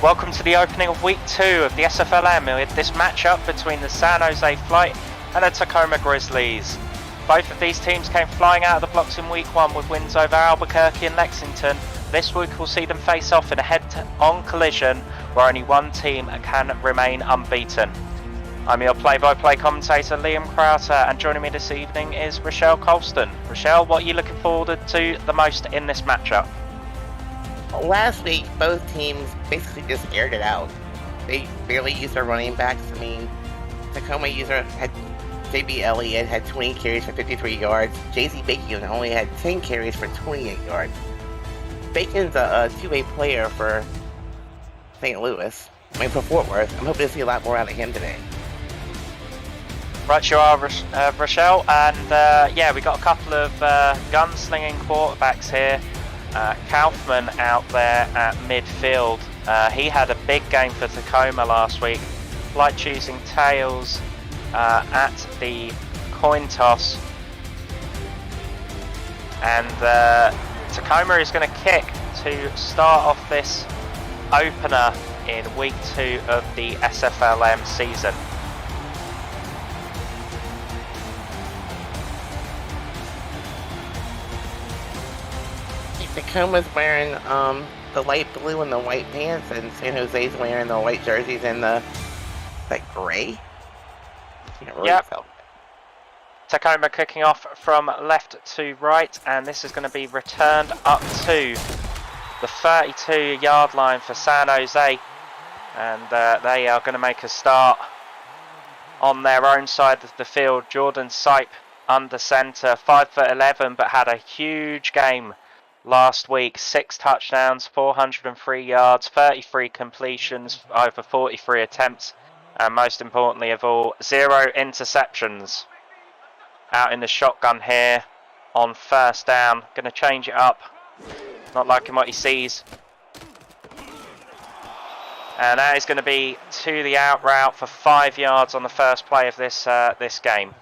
Welcome to the opening of week 2 of the SFLm with this matchup between the San Jose Flight and the Tacoma Grizzlies. Both of these teams came flying out of the blocks in week 1 with wins over Albuquerque and Lexington. This week will see them face off in a head-on collision where only one team can remain unbeaten. I'm your play-by-play commentator Liam Crowther, and joining me this evening is Rochelle Colston. Rochelle, what are you looking forward to the most in this matchup? Last week, both teams basically just aired it out. They barely used their running backs. I mean, Tacoma had JB Elliott had 20 carries for 53 yards. JZ Bacon only had 10 carries for 28 yards. Bacon's a two-way player for St. Louis. I mean, for Fort Worth. I'm hoping to see a lot more out of him today. Right, you are, Rochelle, and yeah, we got a couple of gunslinging quarterbacks here. Kaufman out there at midfield. He had a big game for Tacoma last week. Flight choosing tails at the coin toss. And Tacoma is going to kick to start off this opener in week 2 of the SFLm season. Tacoma's wearing the light blue and the white pants, and San Jose's wearing the white jerseys and the gray. Yep. Tacoma kicking off from left to right, and this is going to be returned up to the 32-yard line for San Jose, and they are going to make a start on their own side of the field. Jordan Sipe under centre, 5'11", but had a huge game last week. 6 touchdowns, 403 yards, 33 completions, over 43 attempts, and most importantly of all, 0 interceptions. Out in the shotgun here on first down. Going to change it up. Not liking what he sees. And that is going to be to the out route for 5 yards on the first play of this game.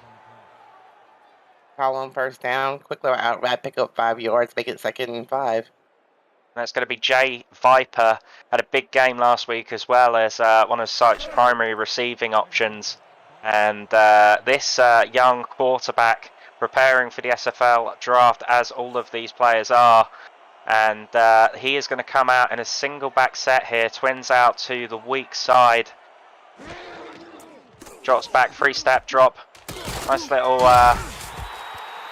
Call on first down, quick little out route, pick up 5 yards, make it 2nd and 5. That's going to be Jay Viper. Had a big game last week as well as one of Sipe's primary receiving options. And this young quarterback preparing for the SFL draft, as all of these players are. And he is going to come out in a single back set here. Twins out to the weak side. Drops back, 3-step drop. Nice little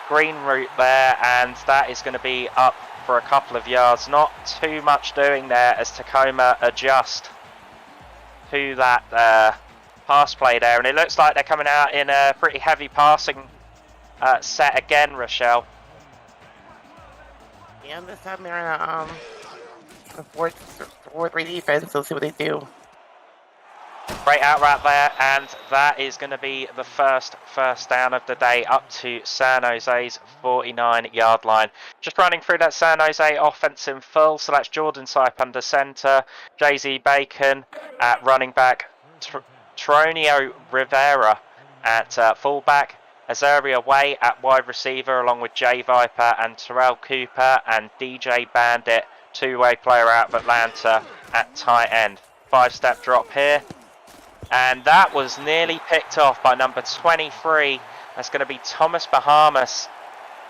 green route there, and that is going to be up for a couple of yards. Not too much doing there as Tacoma adjust to that pass play there, and it looks like they're coming out in a pretty heavy passing set again, Rochelle. Yeah, this time they're in a 4-3 defense. Let's see what they do. Great out route there, and that is going to be the first down of the day up to San Jose's 49-yard line. Just running through that San Jose offense in full. So that's Jordan Sipe under centre, JZ Bacon at running back, Tronio Rivera at fullback, Azaria Way at wide receiver, along with Jay Viper and Terrell Cooper and DJ Bandit, two-way player out of Atlanta, at tight end. 5-step drop here. And that was nearly picked off by number 23. That's going to be Thomas Bahamas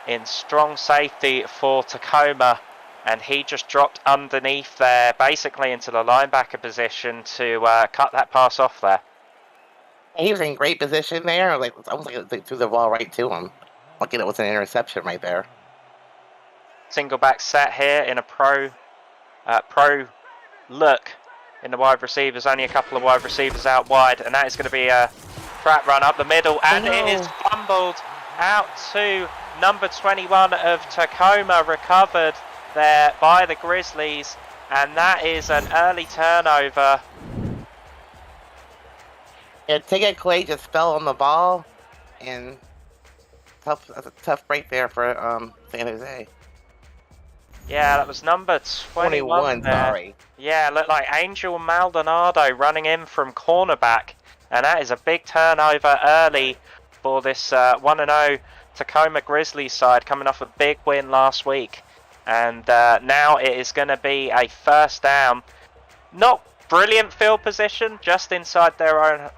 in strong safety for Tacoma. And he just dropped underneath there, basically into the linebacker position to cut that pass off there. He was in great position there. Almost like they threw the ball right to him. Lucky that was an interception right there. Single back set here in a pro look. In the wide receivers, only a couple of wide receivers out wide, and that is going to be a trap run up the middle, and it is fumbled out to number 21 of Tacoma, recovered there by the Grizzlies, and that is an early turnover. Yeah, Tigger Clay just fell on the ball, and that's a tough break there for San Jose. Yeah, that was number 21 there. Sorry. Yeah, looked like Angel Maldonado running in from cornerback. And that is a big turnover early for this 1-0 Tacoma Grizzlies side, coming off a big win last week. And now it is going to be a first down. Not brilliant field position, just inside their own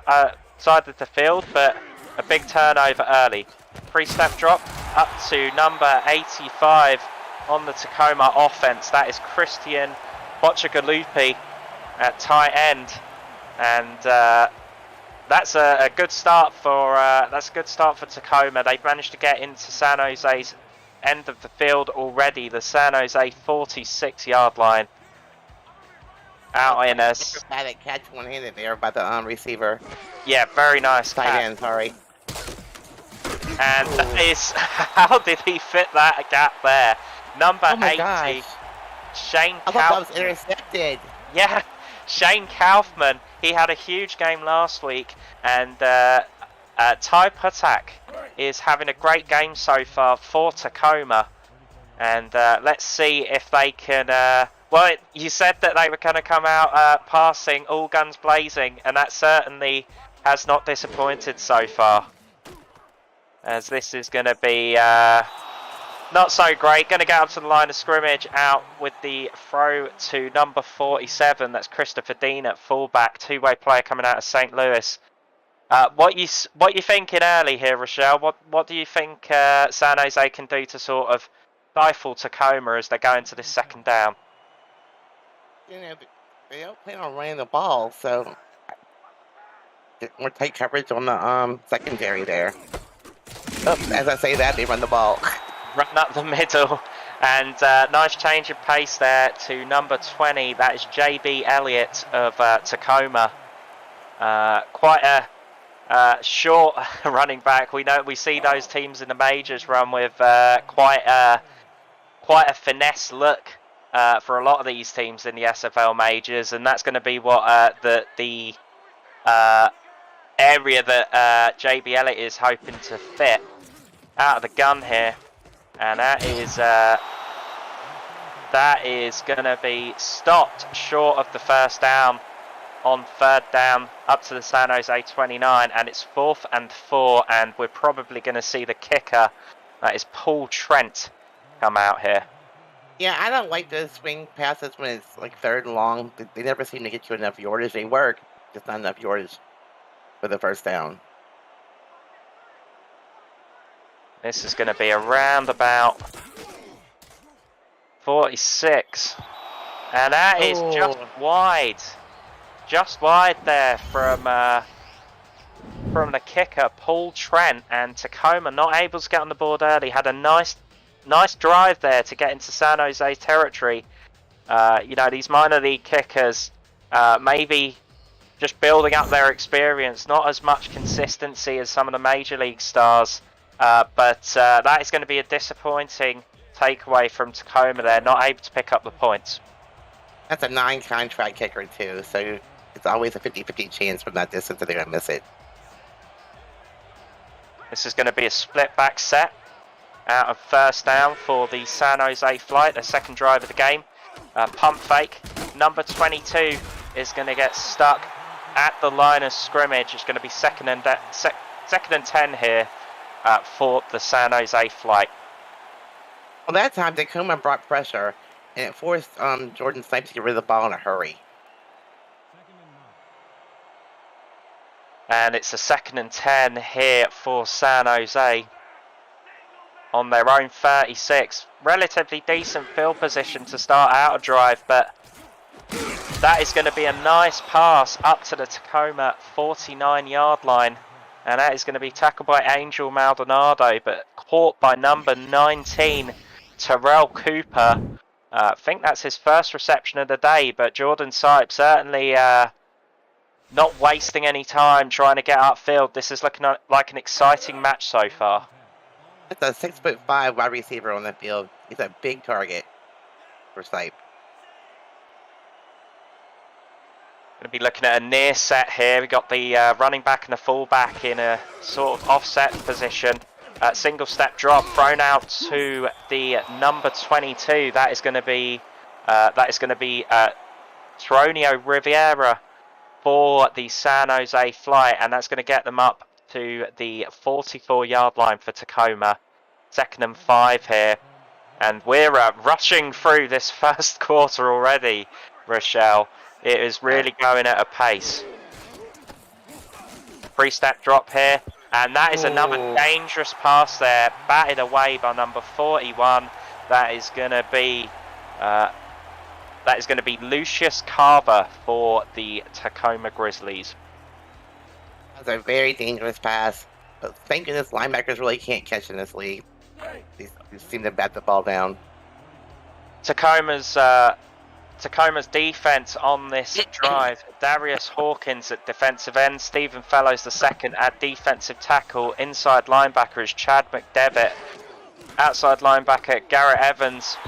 side of the field, but a big turnover early. 3-step drop up to number 85 on the Tacoma offense. That is Christian Bocciagalupi at tight end, and that's a good start for Tacoma. They've managed to get into San Jose's end of the field already. The San Jose 46-yard line. Out in us. Acrobatic catch one-handed there by the receiver. Yeah, very nice Tight catch. end, sorry. And that is, how did he fit that gap there? Number 80, gosh. Shane I thought that was Kaufman. intercepted. Yeah, Shane Kaufman. He had a huge game last week, and Ty Patak is having a great game so far for Tacoma. And let's see if they can. Well, you said that they were going to come out passing, all guns blazing, and that certainly has not disappointed so far. As this is going to be not so great. Going to get up to the line of scrimmage, out with the throw to number 47. That's Christopher Dean at fullback, two-way player coming out of St. Louis. What you thinking early here, Rochelle? What do you think San Jose can do to sort of stifle Tacoma as they go into this second down? You know, they don't plan on running the ball, so get more tight coverage on the secondary there. Oh, as I say that, they run the ball. Run up the middle, and nice change of pace there to number 20. That is JB Elliott of Tacoma. Quite a short running back. We see those teams in the majors run with quite a finesse look for a lot of these teams in the SFL majors, and that's going to be what the area that JB Elliott is hoping to fit out of the gun here, and that is going to be stopped short of the first down on third down up to the San Jose 29, and it's 4th and 4, and we're probably going to see the kicker, that is Paul Trent, come out here. Yeah, I don't like those swing passes when it's like third and long. They never seem to get you enough yardage. They work, just not enough yardage for the first down. This is going to be around about 46. And that is just wide. Just wide there from the kicker, Paul Trent. And Tacoma not able to get on the board early. Had a nice drive there to get into San Jose territory. You know, these minor league kickers, maybe just building up their experience, not as much consistency as some of the major league stars. But that is going to be a disappointing takeaway from Tacoma there, not able to pick up the points. That's a non-contract kicker too, so it's always a 50-50 chance from that distance that they're going to miss it. This is going to be a split back set out of first down for the San Jose Flight, the second drive of the game. Pump fake. Number 22 is going to get stuck at the line of scrimmage. It's going to be second and 10 here for the San Jose Flight. Well, that time Tacoma brought pressure, and it forced Jordan Snipes to get rid of the ball in a hurry. And it's a 2nd and 10 here for San Jose on their own 36. Relatively decent field position to start out a drive, but that is going to be a nice pass up to the Tacoma 49-yard line. And that is going to be tackled by Angel Maldonado, but caught by number 19, Terrell Cooper. I think that's his first reception of the day, but Jordan Sipes certainly not wasting any time trying to get upfield. This is looking like an exciting match so far. That's a 6'5" wide receiver on the field. He's a big target for Sipes. Going to be looking at a near set here. We've got the running back and the fullback in a sort of offset position. Single step drop thrown out to the number 22. That is going to be Tronio Rivera for the San Jose Flight, and that's going to get them up to the 44-yard line for Tacoma. 2nd and 5 here, and we're rushing through this first quarter already, Rochelle. It is really going at a pace. 3-step drop here, and that is another dangerous pass there, batted away by number 41. That is going to be Lucius Carver for the Tacoma Grizzlies. That's a very dangerous pass. But thank goodness linebackers really can't catch in this league. They seem to bat the ball down. Tacoma's defense on this drive: Darius Hawkins at defensive end, Stephen Fellows II at defensive tackle, inside linebacker is Chad McDevitt, outside linebacker Garrett Evans,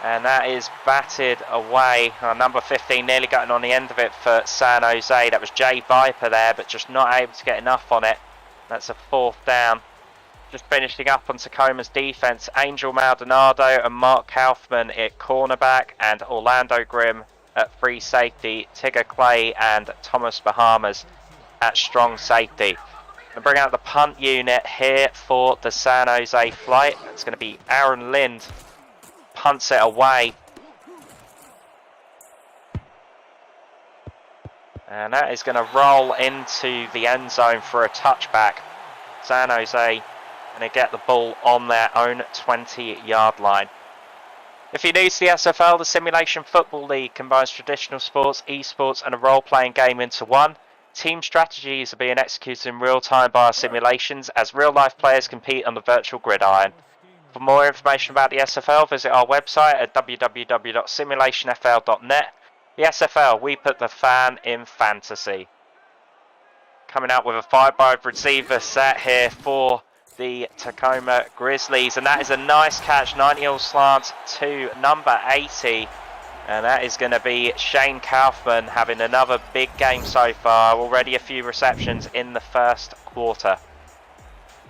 and that is batted away. Number 15 nearly getting on the end of it for San Jose. That was Jay Viper there, but just not able to get enough on it. That's a 4th down. Just finishing up on Tacoma's defense: Angel Maldonado and Mark Kaufman at cornerback, and Orlando Grimm at free safety, Tigger Clay and Thomas Bahamas at strong safety. I'm going to bring out the punt unit here for the San Jose flight. It's going to be Aaron Lind, punts it away. And that is going to roll into the end zone for a touchback. San Jose going to get the ball on their own 20-yard line. If you're new to the SFL, the Simulation Football League combines traditional sports, esports and a role-playing game into one. Team strategies are being executed in real time by our simulations as real-life players compete on the virtual gridiron. For more information about the SFL, visit our website at www.simulationfl.net. The SFL, we put the fan in fantasy. Coming out with a 5-wide receiver set here for the Tacoma Grizzlies, and that is a nice catch, 90-yard slant to number 80, and that is going to be Shane Kaufman having another big game so far. Already a few receptions in the first quarter.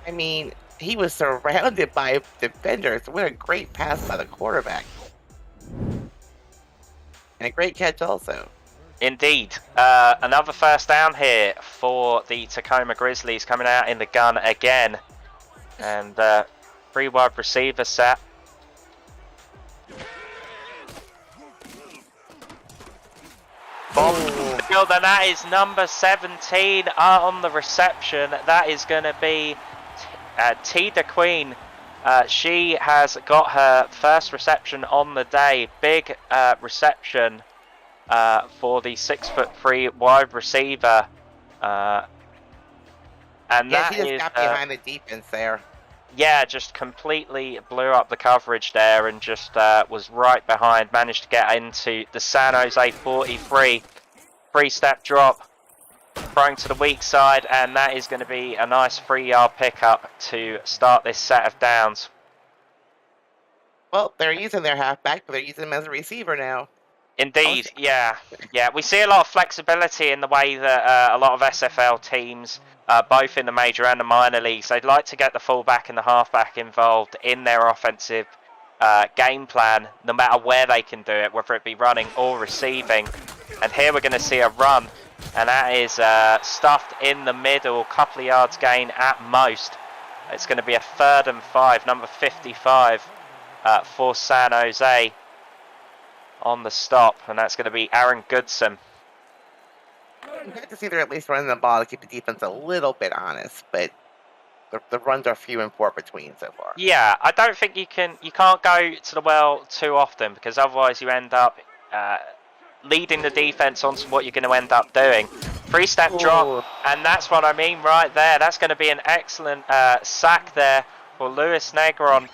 I mean, he was surrounded by defenders. What a great pass by the quarterback. And a great catch also. Indeed. Another first down here for the Tacoma Grizzlies, coming out in the gun again. And 3-wide receiver set. Bomb field, and that is number 17 on the reception. That is going to be T. DeQueen. She has got her first reception on the day. Big reception for the 6'3" wide receiver. And yeah, that he just is, got behind the defense there. Yeah, just completely blew up the coverage there and just was right behind. Managed to get into the San Jose 43. 3-step drop. Throwing to the weak side, and that is going to be a nice 3-yard pickup to start this set of downs. Well, they're using their halfback, but they're using him as a receiver now. Indeed, yeah. We see a lot of flexibility in the way that a lot of SFL teams, both in the major and the minor leagues, they'd like to get the fullback and the halfback involved in their offensive game plan, no matter where they can do it, whether it be running or receiving. And here we're going to see a run, and that is stuffed in the middle, a couple of yards gain at most. It's going to be a 3rd and 5, number 55 for San Jose on the stop, and that's going to be Aaron Goodson. You have to see they're at least running the ball to keep the defense a little bit honest, but the runs are few and far between so far. Yeah, I don't think you can't go to the well too often, because otherwise you end up leading the defense onto what you're going to end up doing. 3-step drop, and that's what I mean right there. That's going to be an excellent sack there for Luis Negron,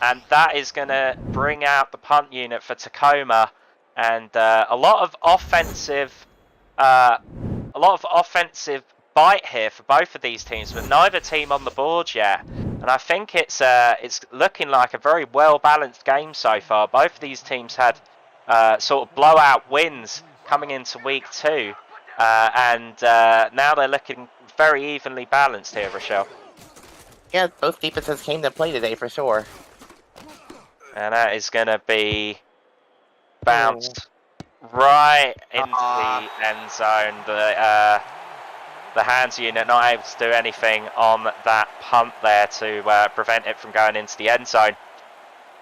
and that is going to bring out the punt unit for Tacoma, and a lot of offensive bite here for both of these teams, but neither team on the board yet. And I think it's looking like a very well balanced game so far. Both of these teams had sort of blowout wins coming into week 2, and now they're looking very evenly balanced here, Rochelle. Yeah, both defenses came to play today for sure. And that is going to be bounced right into the end zone. The hands unit not able to do anything on that punt there to prevent it from going into the end zone.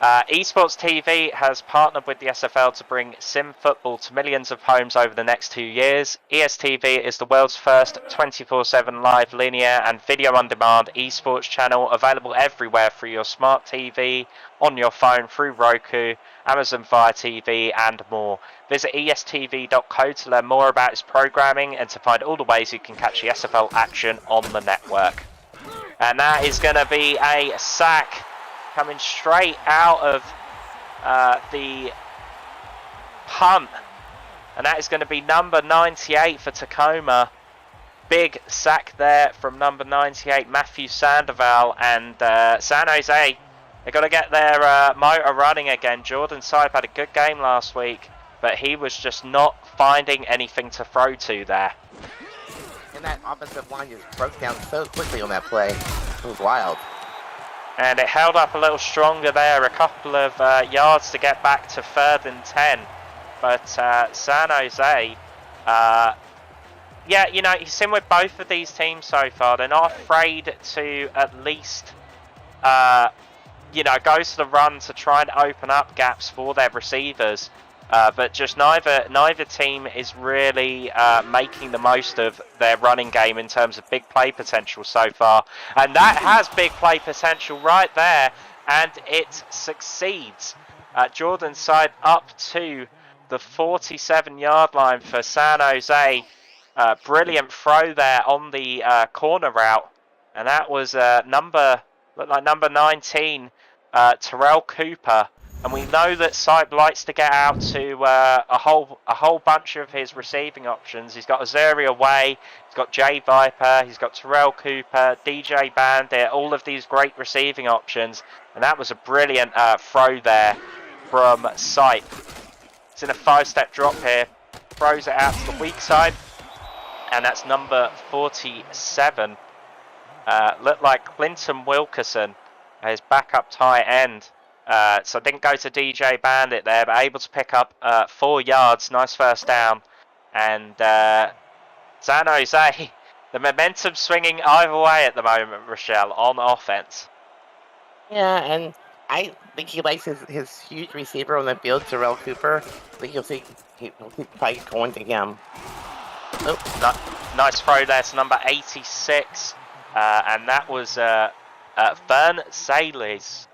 Esports TV has partnered with the SFL to bring sim football to millions of homes over the next 2 years. ESTV is the world's first 24/7 live linear and video on demand esports channel, available everywhere through your smart TV, on your phone, through Roku, Amazon Fire TV and more. Visit estv.co to learn more about its programming and to find all the ways you can catch the SFL action on the network. And that is going to be a sack coming straight out of the punt, and that is going to be number 98 for Tacoma. Big sack there from number 98, Matthew Sandoval, and San Jose, they've got to get their motor running again. Jordan Sipe had a good game last week, but he was just not finding anything to throw to there. And that offensive line just broke down so quickly on that play. It was wild. And it held up a little stronger there, a couple of yards to get back to 3rd and 10. But San Jose, yeah, you know, you've seen with both of these teams so far, they're not afraid to at least, you know, go to the run to try and open up gaps for their receivers. But just neither team is really making the most of their running game in terms of big play potential so far. And that has big play potential right there, and it succeeds. Jordan Sipe up to the 47-yard line for San Jose. Brilliant throw there on the corner route, and that was number 19, Terrell Cooper. And we know that Sipe likes to get out to a whole bunch of his receiving options. He's got Azaria Way, he's got Jay Viper, he's got Terrell Cooper, DJ Bandit, all of these great receiving options. And that was a brilliant throw there from Sipe. It's in a 5-step drop here, throws it out to the weak side, and that's number 47. Looked like Clinton Wilkerson, his backup tight end. So didn't go to DJ Bandit there, but able to pick up 4 yards. Nice first down. And San Jose, the momentum swinging either way at the moment, Rochelle, on offense. Yeah, and I think he likes his huge receiver on the field, Terrell Cooper. I think he'll probably going to him. Oh. Nice throw there to number 86. And that was Vern Zales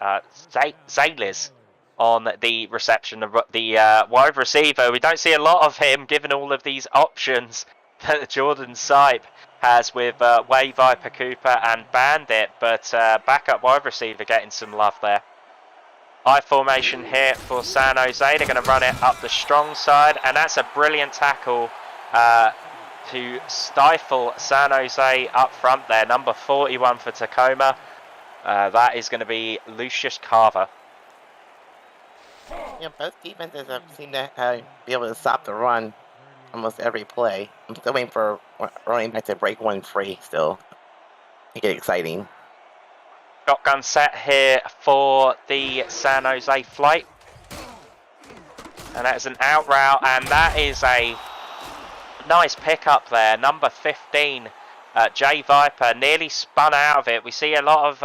on the reception of the wide receiver. We don't see a lot of him given all of these options that Jordan Sipe has with Way Viper Cooper and Bandit, but backup wide receiver getting some love there. I formation here for San Jose. They're going to run it up the strong side, and that's a brilliant tackle to stifle San Jose up front there. Number 41 for Tacoma. That is going to be Lucius Carver. Yeah, both defenses seem to be able to stop the run almost every play. I'm still waiting for running back to break one free still. Make it exciting. Shotgun set here for the San Jose flight. And that is an out route, and that is a nice pickup there. Number 15. Jay Viper nearly spun out of it. We see a lot of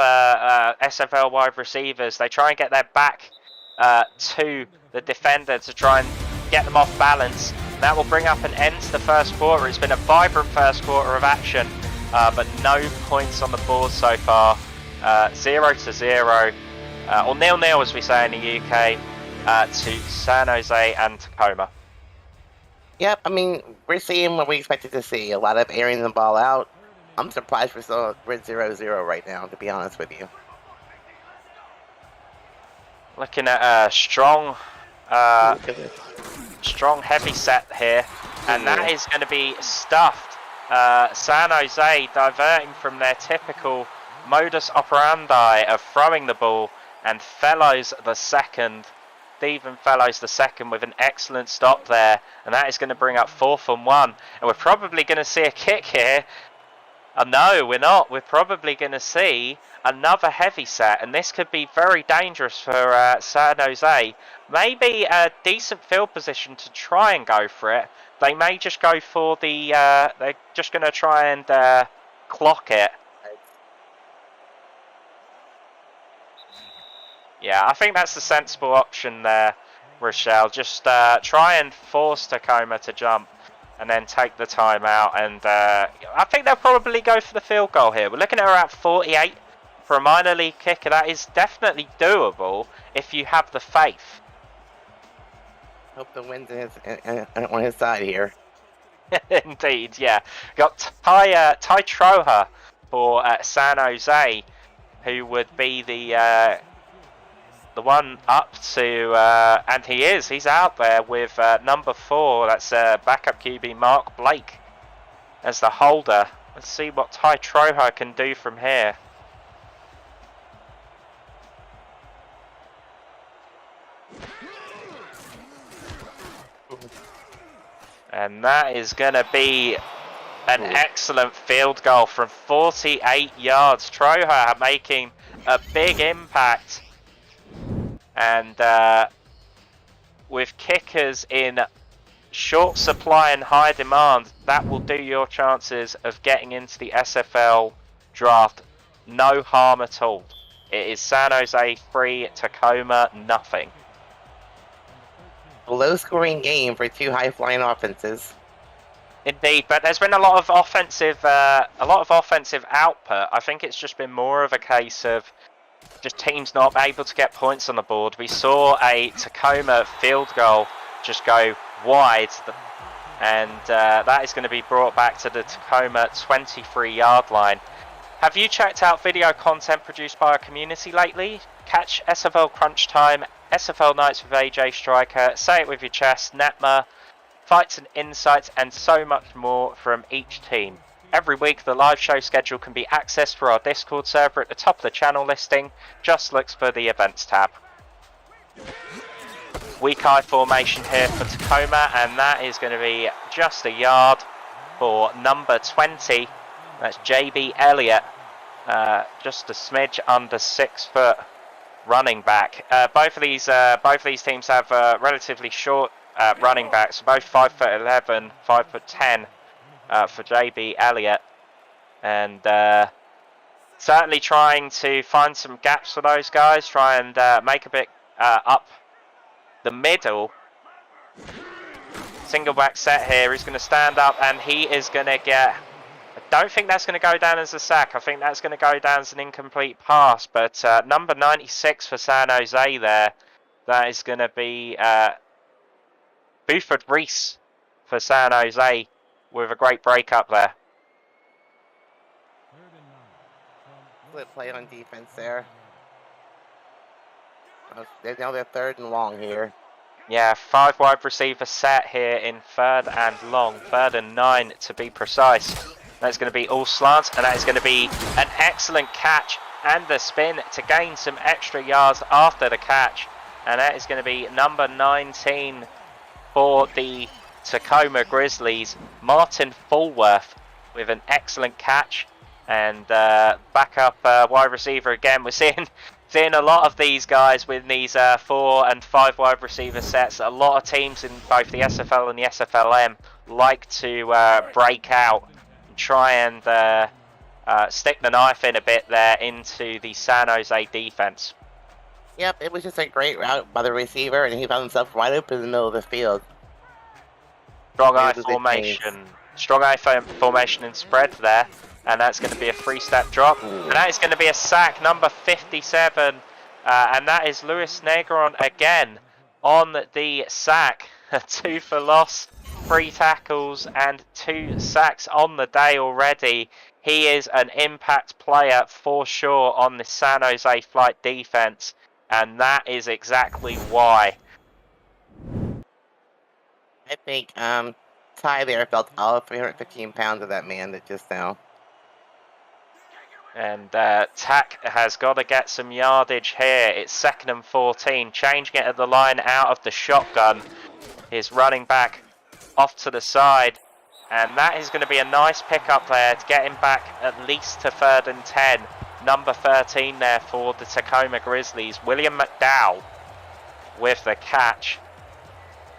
SFL wide receivers. They try and get their back to the defender to try and get them off balance. That will bring up an end to the first quarter. It's been a vibrant first quarter of action, but no points on the board so far. 0-0, or 0-0 as we say in the UK, to San Jose and Tacoma. Yep, I mean, we're seeing what we expected to see. A lot of airing the ball out. I'm surprised we're 0-0 right now, to be honest with you. Looking at a strong heavy set here, and that is going to be stuffed. San Jose diverting from their typical modus operandi of throwing the ball, and Fellows the second. Stephen Fellows the second with an excellent stop there, and that is going to bring up 4th and 1, and we're probably going to see a kick here. No, we're not. We're probably going to see another heavy set, and this could be very dangerous for San Jose. Maybe a decent field position to try and go for it. They may just go for the, they're just going to try and clock it. Yeah, I think that's the sensible option there, Rochelle. Just try and force Tacoma to jump and then take the time out. And I think they'll probably go for the field goal here. We're looking at around 48 for a minor league kicker. That is definitely doable if you have the faith. Hope the wind's on his side here. Indeed, yeah. Got Ty Troja for San Jose, who would be the one up to, and he's out there with number 4, that's backup QB Mark Blake as the holder. Let's see what Ty Troja can do from here. And that is going to be an excellent field goal from 48 yards. Troja making a big impact. And with kickers in short supply and high demand, that will do your chances of getting into the SFL draft no harm at all. It is San Jose 3, Tacoma nothing. A low-scoring game for two high-flying offenses. Indeed, but there's been a lot of offensive output. I think it's just been more of a case of just teams not able to get points on the board. We saw a Tacoma field goal just go wide, and that is going to be brought back to the Tacoma 23-yard line. Have you checked out video content produced by our community lately? Catch SFL Crunch Time, SFL Nights with AJ Striker, Say It With Your Chest, Netma, Fights and Insights, and so much more from each team. Every week the live show schedule can be accessed through our Discord server at the top of the channel listing. Just look for the events tab. Weak eye formation here for Tacoma, and that is going to be just a yard for number 20. That's JB Elliott, just a smidge under 6 foot running back. Both of these teams have relatively short running backs, both 5'11", 5'10". For JB Elliott, and certainly trying to find some gaps for those guys, try and make a bit up the middle. Single back set here, he's going to stand up and he is going to get, I don't think that's going to go down as a sack, I think that's going to go down as an incomplete pass, but number 96 for San Jose there, that is going to be Buford Reese for San Jose, with a great break up there. Split play on defense there. Now they're 3rd and long here. Yeah, 5 wide receiver set here in 3rd and long, 3rd and 9 to be precise. That's going to be all slants, and that is going to be an excellent catch and the spin to gain some extra yards after the catch. And that is going to be number 19 for the Tacoma Grizzlies, Martin Fulworth, with an excellent catch, and backup wide receiver again. We're seeing a lot of these guys with these 4 and 5 wide receiver sets. A lot of teams in both the SFL and the SFLm like to break out and try and stick the knife in a bit there into the San Jose defense. Yep, it was just a great route by the receiver, and he found himself right open in the middle of the field. Strong eye formation and spread there, and that's going to be a 3-step drop. And that is going to be a sack, number 57, and that is Luis Negron again on the sack. 2 for loss, 3 tackles, and 2 sacks on the day already. He is an impact player for sure on the San Jose Flight defense, and that is exactly why. I think Ty there felt all 315 pounds of that man that just now. And Tack has got to get some yardage here. It's 2nd and 14, changing it at the line out of the shotgun. His running back off to the side, and that is going to be a nice pickup there to get him back at least to 3rd and 10. Number 13 there for the Tacoma Grizzlies, William McDowell with the catch.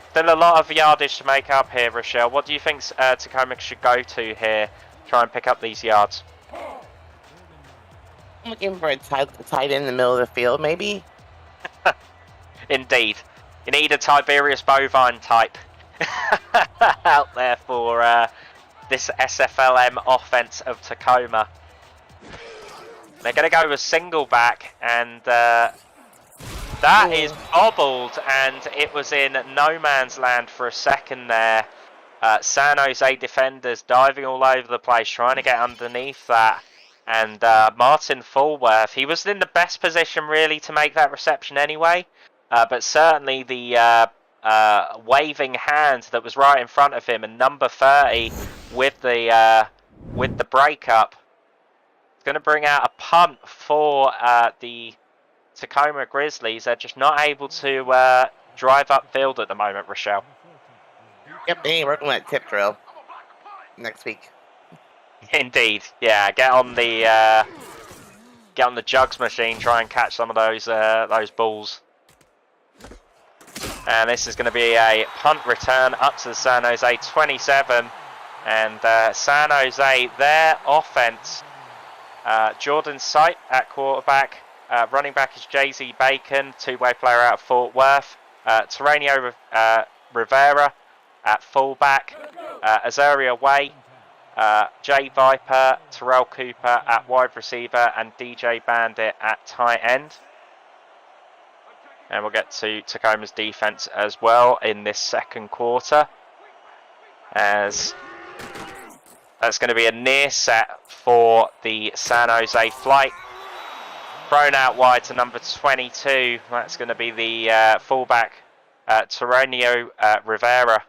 Still a lot of yardage to make up here, Rochelle. What do you think Tacoma should go to here, try and pick up these yards? I'm looking for a tight end in the middle of the field, maybe. Indeed. You need a Tiberius bovine type out there for this SFLm offense of Tacoma. They're going to go with single back, and that is bobbled, and it was in no man's land for a second there. San Jose defenders diving all over the place, trying to get underneath that. And Martin Fulworth, he was in the best position really to make that reception anyway. But certainly the waving hand that was right in front of him, and number 30 with the breakup, it's going to bring out a punt for the Tacoma Grizzlies. They're just not able to drive upfield at the moment, Rochelle. Yep, they ain't working on that tip drill next week. Indeed, yeah. Get on the jugs machine. Try and catch some of those balls. And this is going to be a punt return up to the San Jose 27, and San Jose, their offense. Jordan Sipe at quarterback. Running back is Jay-Z Bacon, two-way player out of Fort Worth. Terranio Rivera at fullback. Azaria Way, Jay Viper, Terrell Cooper at wide receiver, and DJ Bandit at tight end. And we'll get to Tacoma's defense as well in this second quarter, as that's going to be a near set for the San Jose flight. Thrown out wide to number 22. That's going to be the fullback, Terranio Rivera.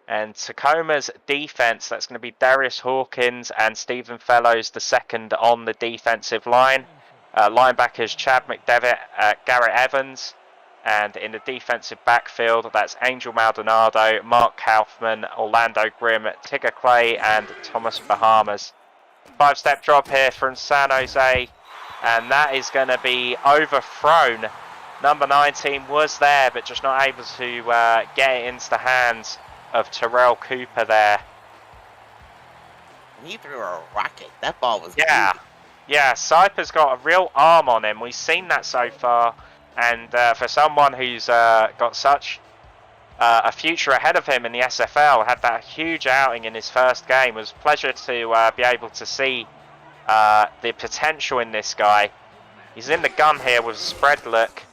And Tacoma's defense, that's going to be Darius Hawkins and Stephen Fellows, the second on the defensive line. Linebackers Chad McDevitt, Garrett Evans. And in the defensive backfield, that's Angel Maldonado, Mark Kaufman, Orlando Grimm, Tigger Clay, and Thomas Bahamas. 5-step drop here from San Jose, and that is going to be overthrown. Number 19 was there, but just not able to get it into the hands of Terrell Cooper there. He threw a rocket. That ball was Yeah, good. yeah. Siper's got a real arm on him. We've seen that so far. And for someone who's got such a future ahead of him in the SFL, had that huge outing in his first game, it was a pleasure to be able to see the potential in this guy. He's in the gun here with a spread look,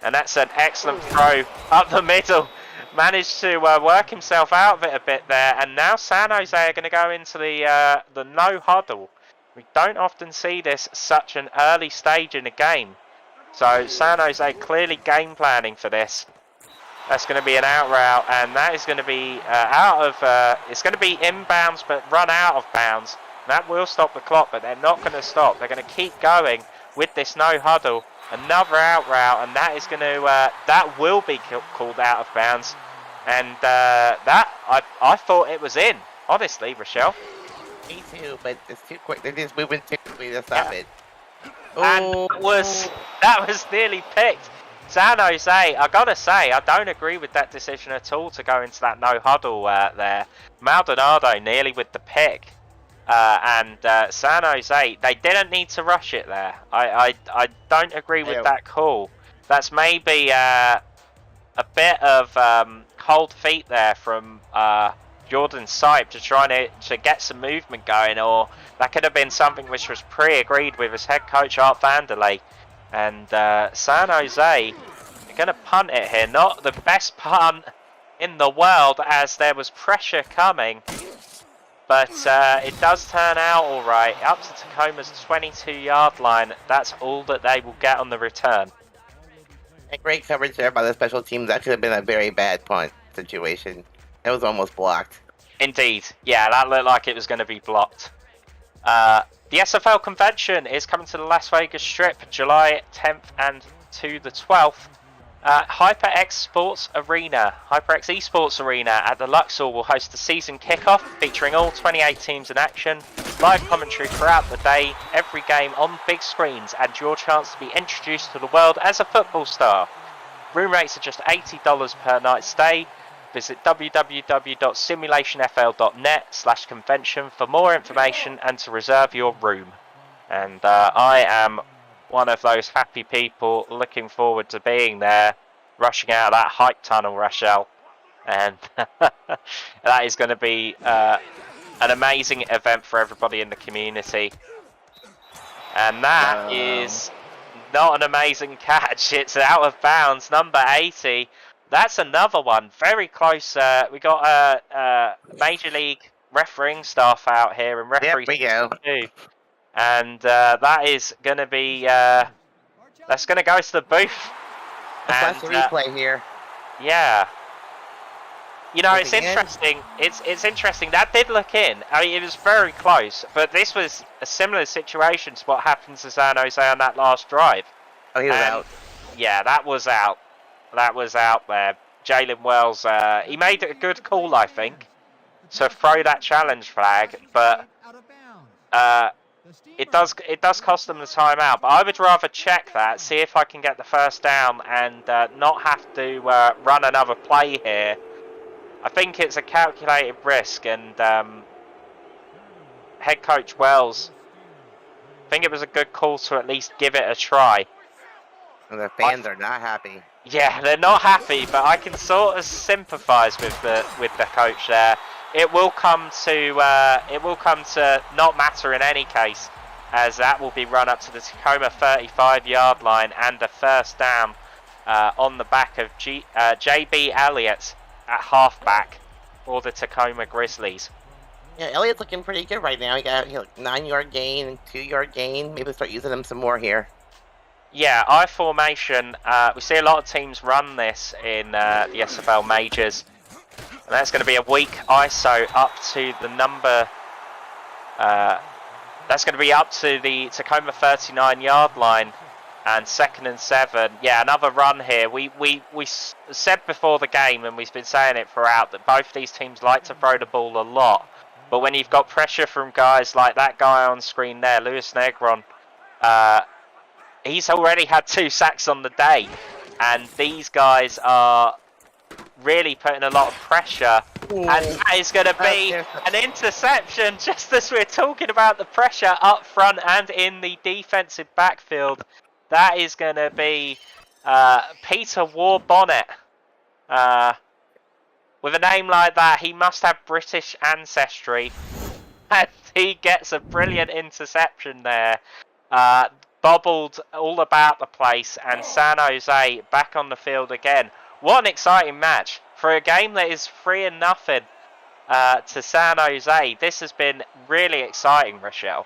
and that's an excellent throw up the middle. Managed to work himself out of it a bit there, and now San Jose are going to go into the no huddle. We don't often see this such an early stage in a game. So San Jose clearly game planning for this. That's going to be an out route, and that is going to be it's going to be inbounds but run out of bounds. That will stop the clock, but they're not going to stop. They're going to keep going with this no huddle. Another out route, and that is going to that will be called out of bounds. And that I thought it was in, honestly, Rochelle. Me too, but it's too quick. They're just moving too quickly to stop it. And that was nearly picked. San Jose, I gotta say, I don't agree with that decision at all to go into that no huddle there. Maldonado nearly with the pick, and San Jose, they didn't need to rush it there. I don't agree with that call. That's maybe a bit of cold feet there from Jordan Sipe to try to get some movement going, or that could have been something which was pre-agreed with his head coach Art Vanderlei. And San Jose are going to punt it here. Not the best punt in the world, as there was pressure coming, but it does turn out all right. Up to Tacoma's 22-yard line. That's all that they will get on the return. And great coverage there by the special teams. That could have been a very bad punt situation. It was almost blocked. Indeed. Yeah, that looked like it was going to be blocked. The SFL convention is coming to the Las Vegas Strip July 10th and to the 12th. HyperX Sports Arena, HyperX Esports Arena at the Luxor will host the season kickoff featuring all 28 teams in action, live commentary throughout the day, every game on big screens, and your chance to be introduced to the world as a football star. Room rates are just $80 per night stay. Visit www.simulationfl.net/convention for more information and to reserve your room. And I am one of those happy people looking forward to being there, rushing out of that hype tunnel, Rochelle. And that is going to be an amazing event for everybody in the community. And that is not an amazing catch. It's out of bounds, number 80. That's another one, very close. We got Major League refereeing staff out here and referees too. And that is going to be, that's going to go to the booth. Let's watch the replay here. Yeah. You know, it's interesting. It's interesting. That did look in. I mean, it was very close, but this was a similar situation to what happened to San Jose on that last drive. Oh, he was out. Yeah, that was out. That was out there. Jalen Wells, he made a good call, I think, to throw that challenge flag, but it does cost them the timeout. But I would rather check that, see if I can get the first down, and not have to run another play here. I think it's a calculated risk, and head coach Wells, I think it was a good call to at least give it a try. And the fans are not happy. Yeah, they're not happy, but I can sort of sympathise with the coach there. It will come to not matter in any case, as that will be run up to the Tacoma 35-yard line and a first down on the back of JB Elliott at halfback for the Tacoma Grizzlies. Yeah, Elliott's looking pretty good right now. He got 9-yard gain and 2-yard gain. Maybe we'll start using him some more here. Yeah, I formation. We see a lot of teams run this in the SFL majors. And that's going to be a weak ISO up to the number. That's going to be up to the Tacoma 39-yard line. And 2nd and 7. Yeah, another run here. We said before the game, and we've been saying it throughout, that both these teams like to throw the ball a lot. But when you've got pressure from guys like that guy on screen there, Luis Negron, he's already had 2 sacks on the day. And these guys are really putting a lot of pressure. Ooh. And that is going to be an interception, just as we're talking about the pressure up front and in the defensive backfield. That is going to be Peter Warbonnet. With a name like that, he must have British ancestry. And he gets a brilliant interception there. Bobbled all about the place, and San Jose back on the field again. What an exciting match. For a game that is 3-0 to San Jose, this has been really exciting, Rochelle.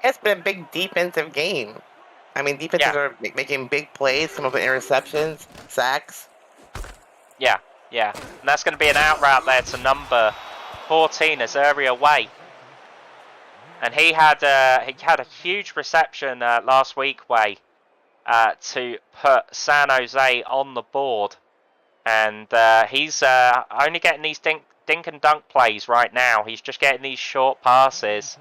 It's been a big defensive game. I mean, defenses are making big plays, some of the interceptions, sacks. Yeah. And that's going to be an out route there to number 14, Azuri away. And he had a huge reception last week, Way, to put San Jose on the board. And he's only getting these dink and dunk plays right now. He's just getting these short passes.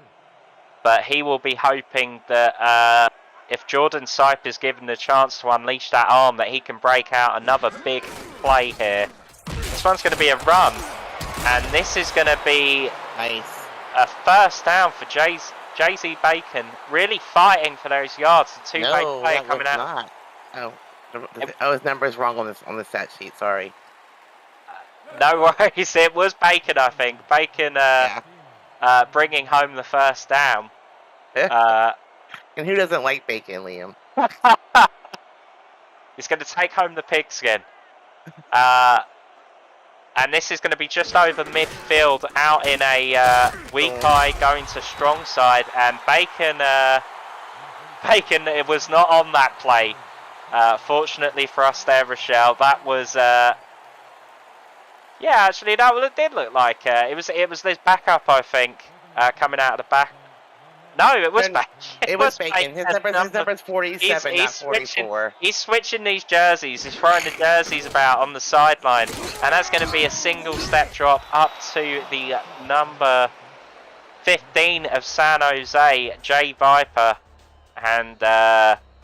But he will be hoping that if Jordan Sipe is given the chance to unleash that arm, that he can break out another big play here. This one's going to be a run. And this is going to be a first down for Jay-Z Bacon. Really fighting for those yards. The two-way player coming out. Oh, his number is wrong on the stat sheet. Sorry. No worries. It was Bacon, I think. Bacon bringing home the first down. And who doesn't like bacon, Liam? He's going to take home the pigskin. And this is going to be just over midfield, out in a weak eye, going to strong side. And Bacon it was not on that play. Fortunately for us there, Rochelle, that was... yeah, actually, that did look like... it was this backup, I think, coming out of the back. No, it was Bacon. It was Bacon. His number's 47, not 44. He's switching these jerseys. He's throwing the jerseys about on the sideline. And that's going to be a single step drop up to the number 15 of San Jose, Jay Viper. And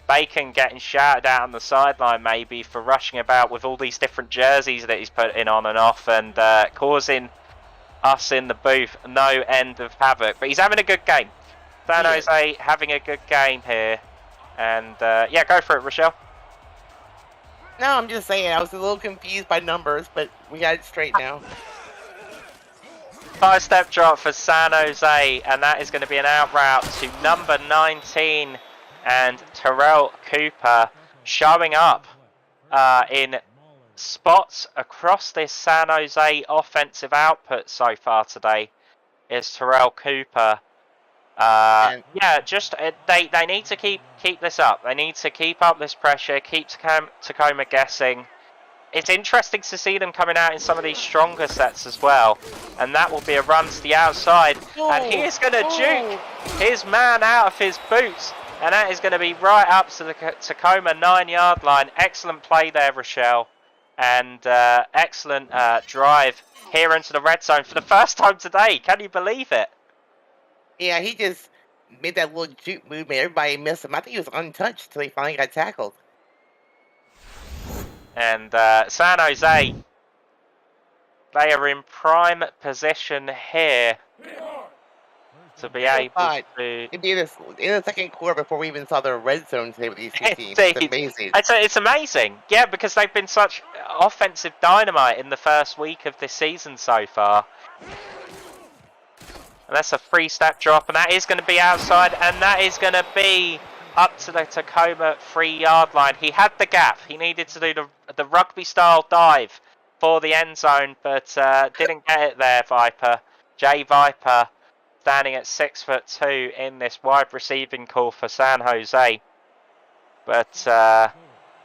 Bacon getting shouted out on the sideline maybe for rushing about with all these different jerseys that he's putting on and off, and causing us in the booth no end of havoc. But he's having a good game. San Jose having a good game here. And yeah, go for it, Rochelle. No, I'm just saying, I was a little confused by numbers, but we got it straight now. 5-step drop for San Jose, and that is going to be an out route to number 19 and Terrell Cooper showing up in spots across this San Jose offensive output so far today is Terrell Cooper. Yeah, just they need to keep this up. They need to keep up this pressure, keep Tacoma guessing. It's interesting to see them coming out in some of these stronger sets as well. And that will be a run to the outside. And he is going to juke his man out of his boots. And that is going to be right up to the Tacoma 9-yard line. Excellent play there, Rochelle. And excellent drive here into the red zone for the first time today. Can you believe it? Yeah, he just made that little juke move, made everybody miss him. I think he was untouched until he finally got tackled. And San Jose, they are in prime position here to be able to... It'd be in the second quarter before we even saw the red zone today with these two teams. It's amazing. It's amazing. Yeah, because they've been such offensive dynamite in the first week of this season so far. And that's a 3-step drop, and that is going to be outside, and that is going to be up to the Tacoma 3-yard line. He had the gap. He needed to do the rugby-style dive for the end zone, but didn't get it there, Viper. Jay Viper standing at 6'2" in this wide receiving call for San Jose. But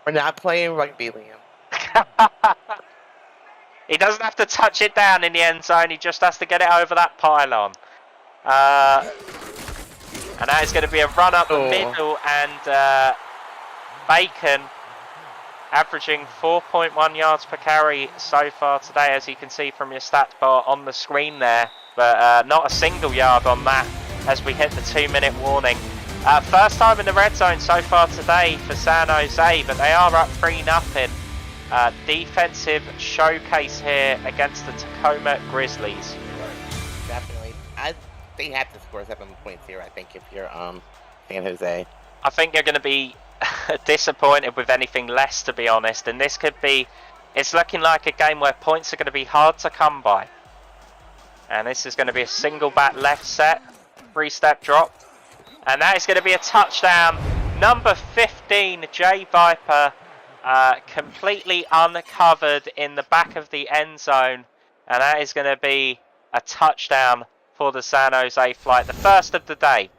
we're not playing rugby, Liam. He doesn't have to touch it down in the end zone. He just has to get it over that pylon. And that is going to be a run up the middle, and Bacon averaging 4.1 yards per carry so far today, as you can see from your stats bar on the screen there. But not a single yard on that as we hit the 2-minute warning. First time in the red zone so far today for San Jose, but they are up 3-0. Defensive showcase here against the Tacoma Grizzlies. Definitely. They have to score 7 points here, I think, if you're San Jose. I think you're going to be disappointed with anything less, to be honest. And this could be... It's looking like a game where points are going to be hard to come by. And this is going to be a single back left set. 3-step drop. And that is going to be a touchdown. Number 15, Jay Viper, completely uncovered in the back of the end zone. And that is going to be a touchdown for the San Jose flight, the first of the day.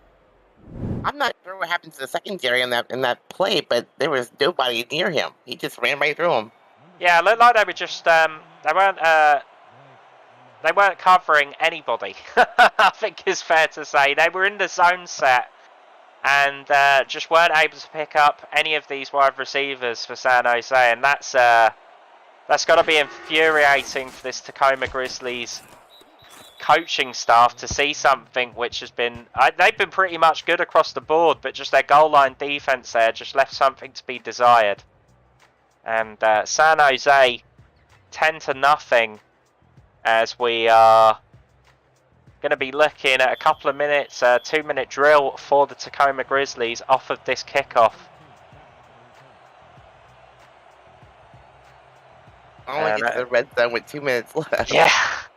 I'm not sure what happened to the secondary in that play, but there was nobody near him. He just ran right through him. Yeah, it looked like they were just they weren't covering anybody. I think it's fair to say they were in the zone set and just weren't able to pick up any of these wide receivers for San Jose, and that's got to be infuriating for this Tacoma Grizzlies coaching staff to see something which has been... they've been pretty much good across the board, but just their goal line defense there just left something to be desired. And San Jose 10-0 as we are going to be looking at a couple of minutes, 2-minute drill for the Tacoma Grizzlies off of this kickoff. I want to get to the red zone with 2 minutes left. Yeah.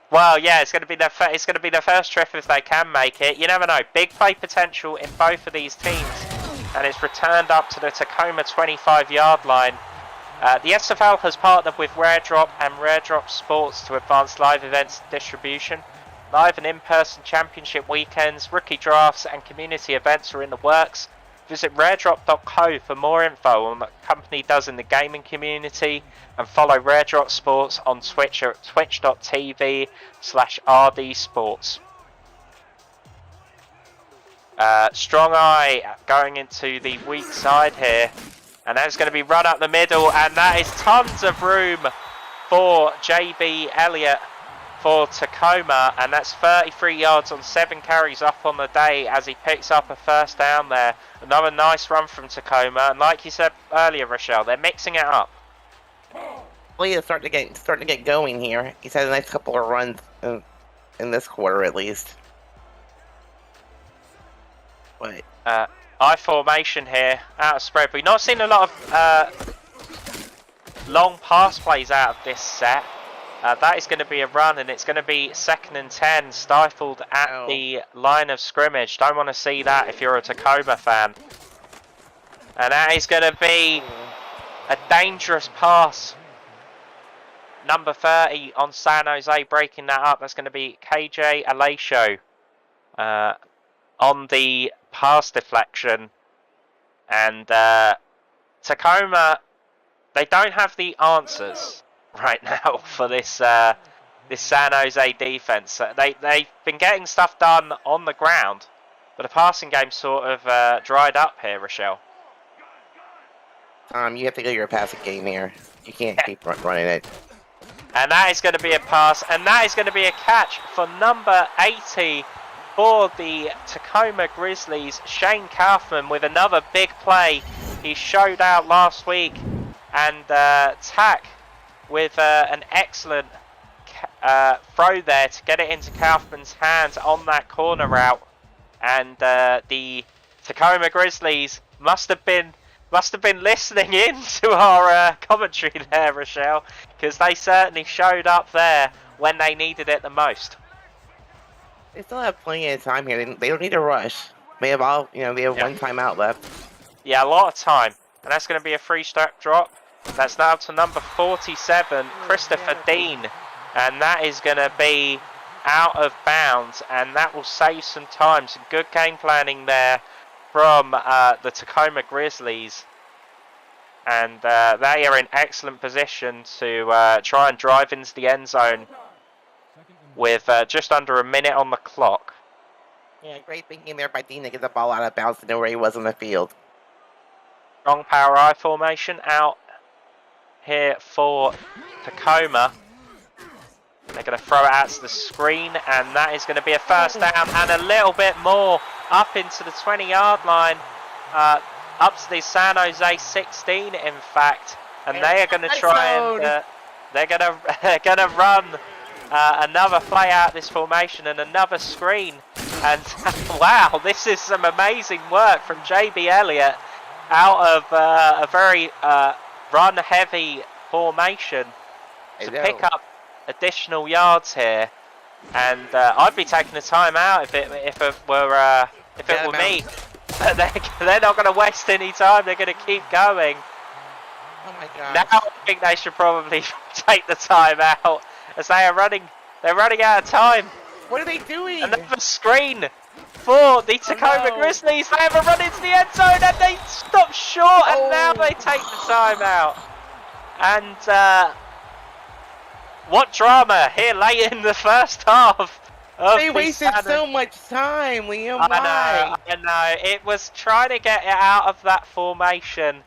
Well, yeah, it's going to be their first trip if they can make it. You never know. Big play potential in both of these teams, and it's returned up to the Tacoma 25-yard line. The SFL has partnered with Rare Drop and Rare Drop Sports to advance live events distribution. Live and in-person championship weekends, rookie drafts, and community events are in the works. Visit raredrop.co for more info on what the company does in the gaming community, and follow Rare Drop Sports on Twitch at twitch.tv/rdsports. Strong eye going into the weak side here, and that's going to be run up the middle, and that is tons of room for JB Elliott for Tacoma, and that's 33 yards on 7 carries up on the day as he picks up a first down there. Another nice run from Tacoma, and like you said earlier, Rochelle, they're mixing it up. Well, he's starting to get going here. He's had a nice couple of runs in this quarter, at least. But I formation here, out of spread. We've not seen a lot of long pass plays out of this set. That is going to be a run, and it's going to be 2nd and 10, stifled at the line of scrimmage. Don't want to see that if you're a Tacoma fan. And that is going to be a dangerous pass. Number 30 on San Jose breaking that up. That's going to be KJ Alasho on the pass deflection. And Tacoma, they don't have the answers right now for this this San Jose defense. They've been getting stuff done on the ground, but the passing game sort of dried up here, Rochelle. You have to go your passing game here. You can't keep running it. And that is going to be a pass, and that is going to be a catch for number 80 for the Tacoma Grizzlies. Shane Kaufman with another big play. He showed out last week, and Tack with an excellent throw there to get it into Kaufman's hands on that corner route. And the Tacoma Grizzlies must have been listening in to our commentary there, Rochelle, because they certainly showed up there when they needed it the most. They still have plenty of time here. They don't need to rush. They have one timeout left. Yeah, a lot of time, and that's going to be a free step drop. That's now to number 47, Christopher Dean, and that is going to be out of bounds, and that will save some time. Some good game planning there from the Tacoma Grizzlies, and they are in excellent position to try and drive into the end zone with just under a minute on the clock. Yeah, great thinking there by Dean to get the ball out of bounds to know where he was on the field. Strong power I formation out here for Tacoma. They're going to throw it out to the screen, and that is going to be a first down and a little bit more up into the 20-yard line, up to the San Jose 16, in fact. And they are going to try and they're going to run another play out of this formation and another screen. And wow, this is some amazing work from JB Elliott out of a very run-heavy formation to pick up additional yards here. And I'd be taking a timeout if it were me. They're not going to waste any time. They're going to keep going. Oh my god! Now I think they should probably take the timeout as they're running out of time. What are they doing? Another screen for the Tacoma Grizzlies. They have a run into the end zone and they stop short, and now they take the timeout. And what drama here late in the first half. They wasted so much time, Liam. I know. It was trying to get it out of that formation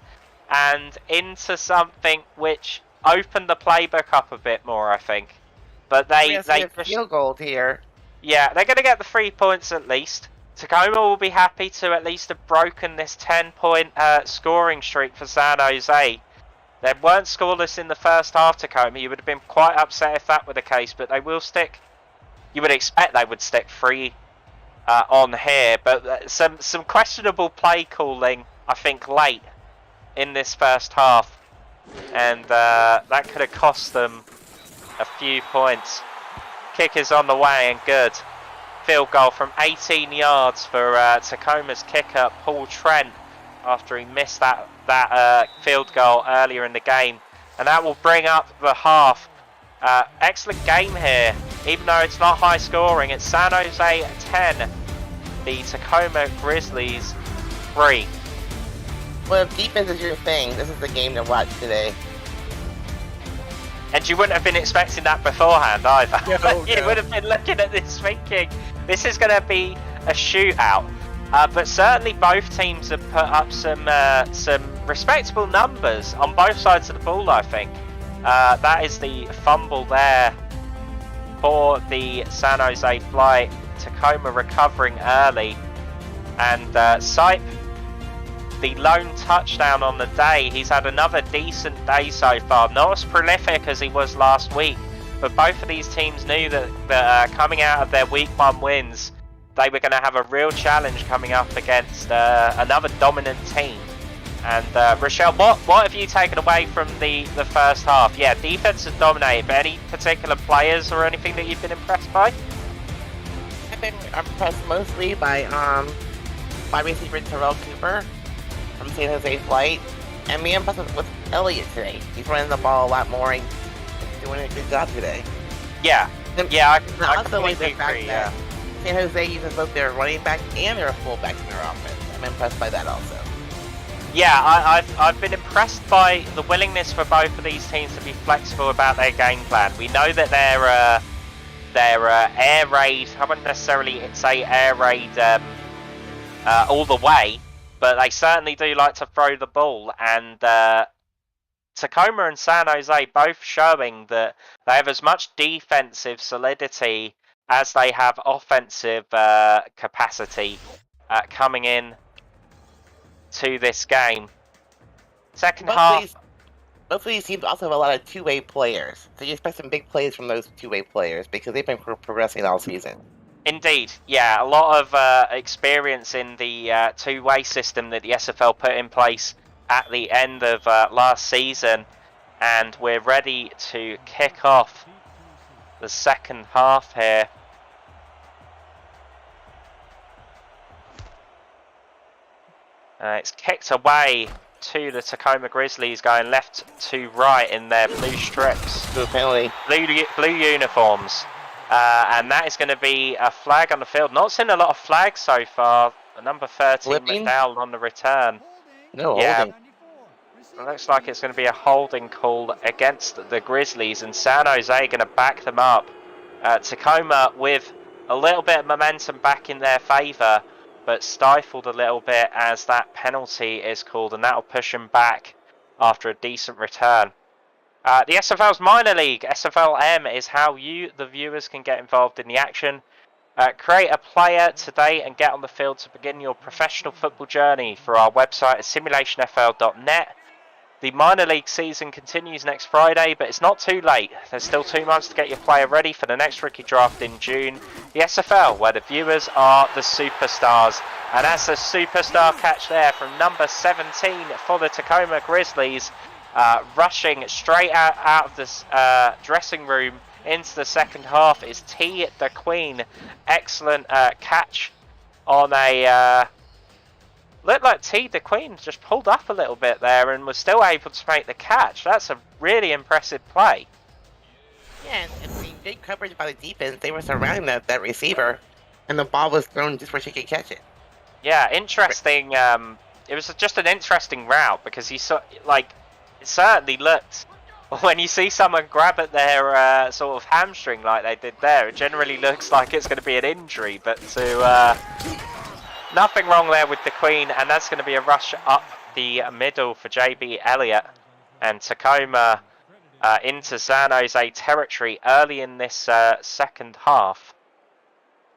and into something which opened the playbook up a bit more, I think. But they just field goal here. Yeah, they're going to get the 3 points at least. Tacoma will be happy to at least have broken this 10-point scoring streak for San Jose. They weren't scoreless in the first half, Tacoma. You would have been quite upset if that were the case, but they will stick. You would expect they would stick 3 on here, but some questionable play calling, I think, late in this first half, and that could have cost them a few points. Kick is on the way and good. Field goal from 18 yards for Tacoma's kicker, Paul Trent, after he missed that field goal earlier in the game. And that will bring up the half. Excellent game here, even though it's not high scoring. It's San Jose 10, the Tacoma Grizzlies 3. Well, if defense is your thing, this is the game to watch today. And you wouldn't have been expecting that beforehand either. No, You would have been looking at this thinking, this is going to be a shootout. But certainly both teams have put up some respectable numbers on both sides of the ball, I think. That is the fumble there for the San Jose Flight. Tacoma recovering early. And Sipe, the lone touchdown on the day. He's had another decent day so far. Not as prolific as he was last week, but both of these teams knew that coming out of their week 1 wins, they were going to have a real challenge coming up against another dominant team. And Rochelle, what have you taken away from the first half? Yeah, defense has dominated, but any particular players or anything that you've been impressed by? I've been impressed mostly by wide receiver Terrell Cooper from San Jose Flight, and me impressed with Elliott today. He's running the ball a lot more and doing a good job today. Yeah, And I also like the completely fact agree. that San Jose uses both their running back and their fullback in their offense. I'm impressed by that also. Yeah, I've been impressed by the willingness for both of these teams to be flexible about their game plan. We know that their air raid, I wouldn't necessarily say air raid all the way, but they certainly do like to throw the ball. And Tacoma and San Jose both showing that they have as much defensive solidity as they have offensive capacity coming in to this game. Second half. Both of these teams also have a lot of two-way players, so you expect some big plays from those two-way players because they've been progressing all season. Indeed, yeah, a lot of experience in the two-way system that the SFL put in place at the end of last season, and we're ready to kick off the second half here. It's kicked away to the Tacoma Grizzlies, going left to right in their blue strips. Good penalty. Blue uniforms. And that is going to be a flag on the field. Not seen a lot of flags so far. Number 13, Flipping? McDowell on the return. No, Yeah. holding. It looks like it's going to be a holding call against the Grizzlies, and San Jose going to back them up. Tacoma with a little bit of momentum back in their favour, but stifled a little bit as that penalty is called, and that will push them back after a decent return. The SFL's minor league, SFLm, is how you, the viewers, can get involved in the action. Create a player today and get on the field to begin your professional football journey through our website at simulationfl.net. The minor league season continues next Friday, but it's not too late. There's still 2 months to get your player ready for the next rookie draft in June. The SFL, where the viewers are the superstars. And that's a superstar catch there from number 17 for the Tacoma Grizzlies, rushing straight out of this dressing room into the second half is T the Queen. Excellent catch on a... Looked like T the Queen just pulled up a little bit there and was still able to make the catch. That's a really impressive play. Yeah, and the big coverage by the defense, they were surrounding that receiver, and the ball was thrown just where she could catch it. Yeah, interesting. It was just an interesting route because you saw, like, it certainly looked, when you see someone grab at their sort of hamstring like they did there, it generally looks like it's going to be an injury, but to... nothing wrong there with the Queen, and that's going to be a rush up the middle for JB Elliott and Tacoma into San Jose territory early in this second half.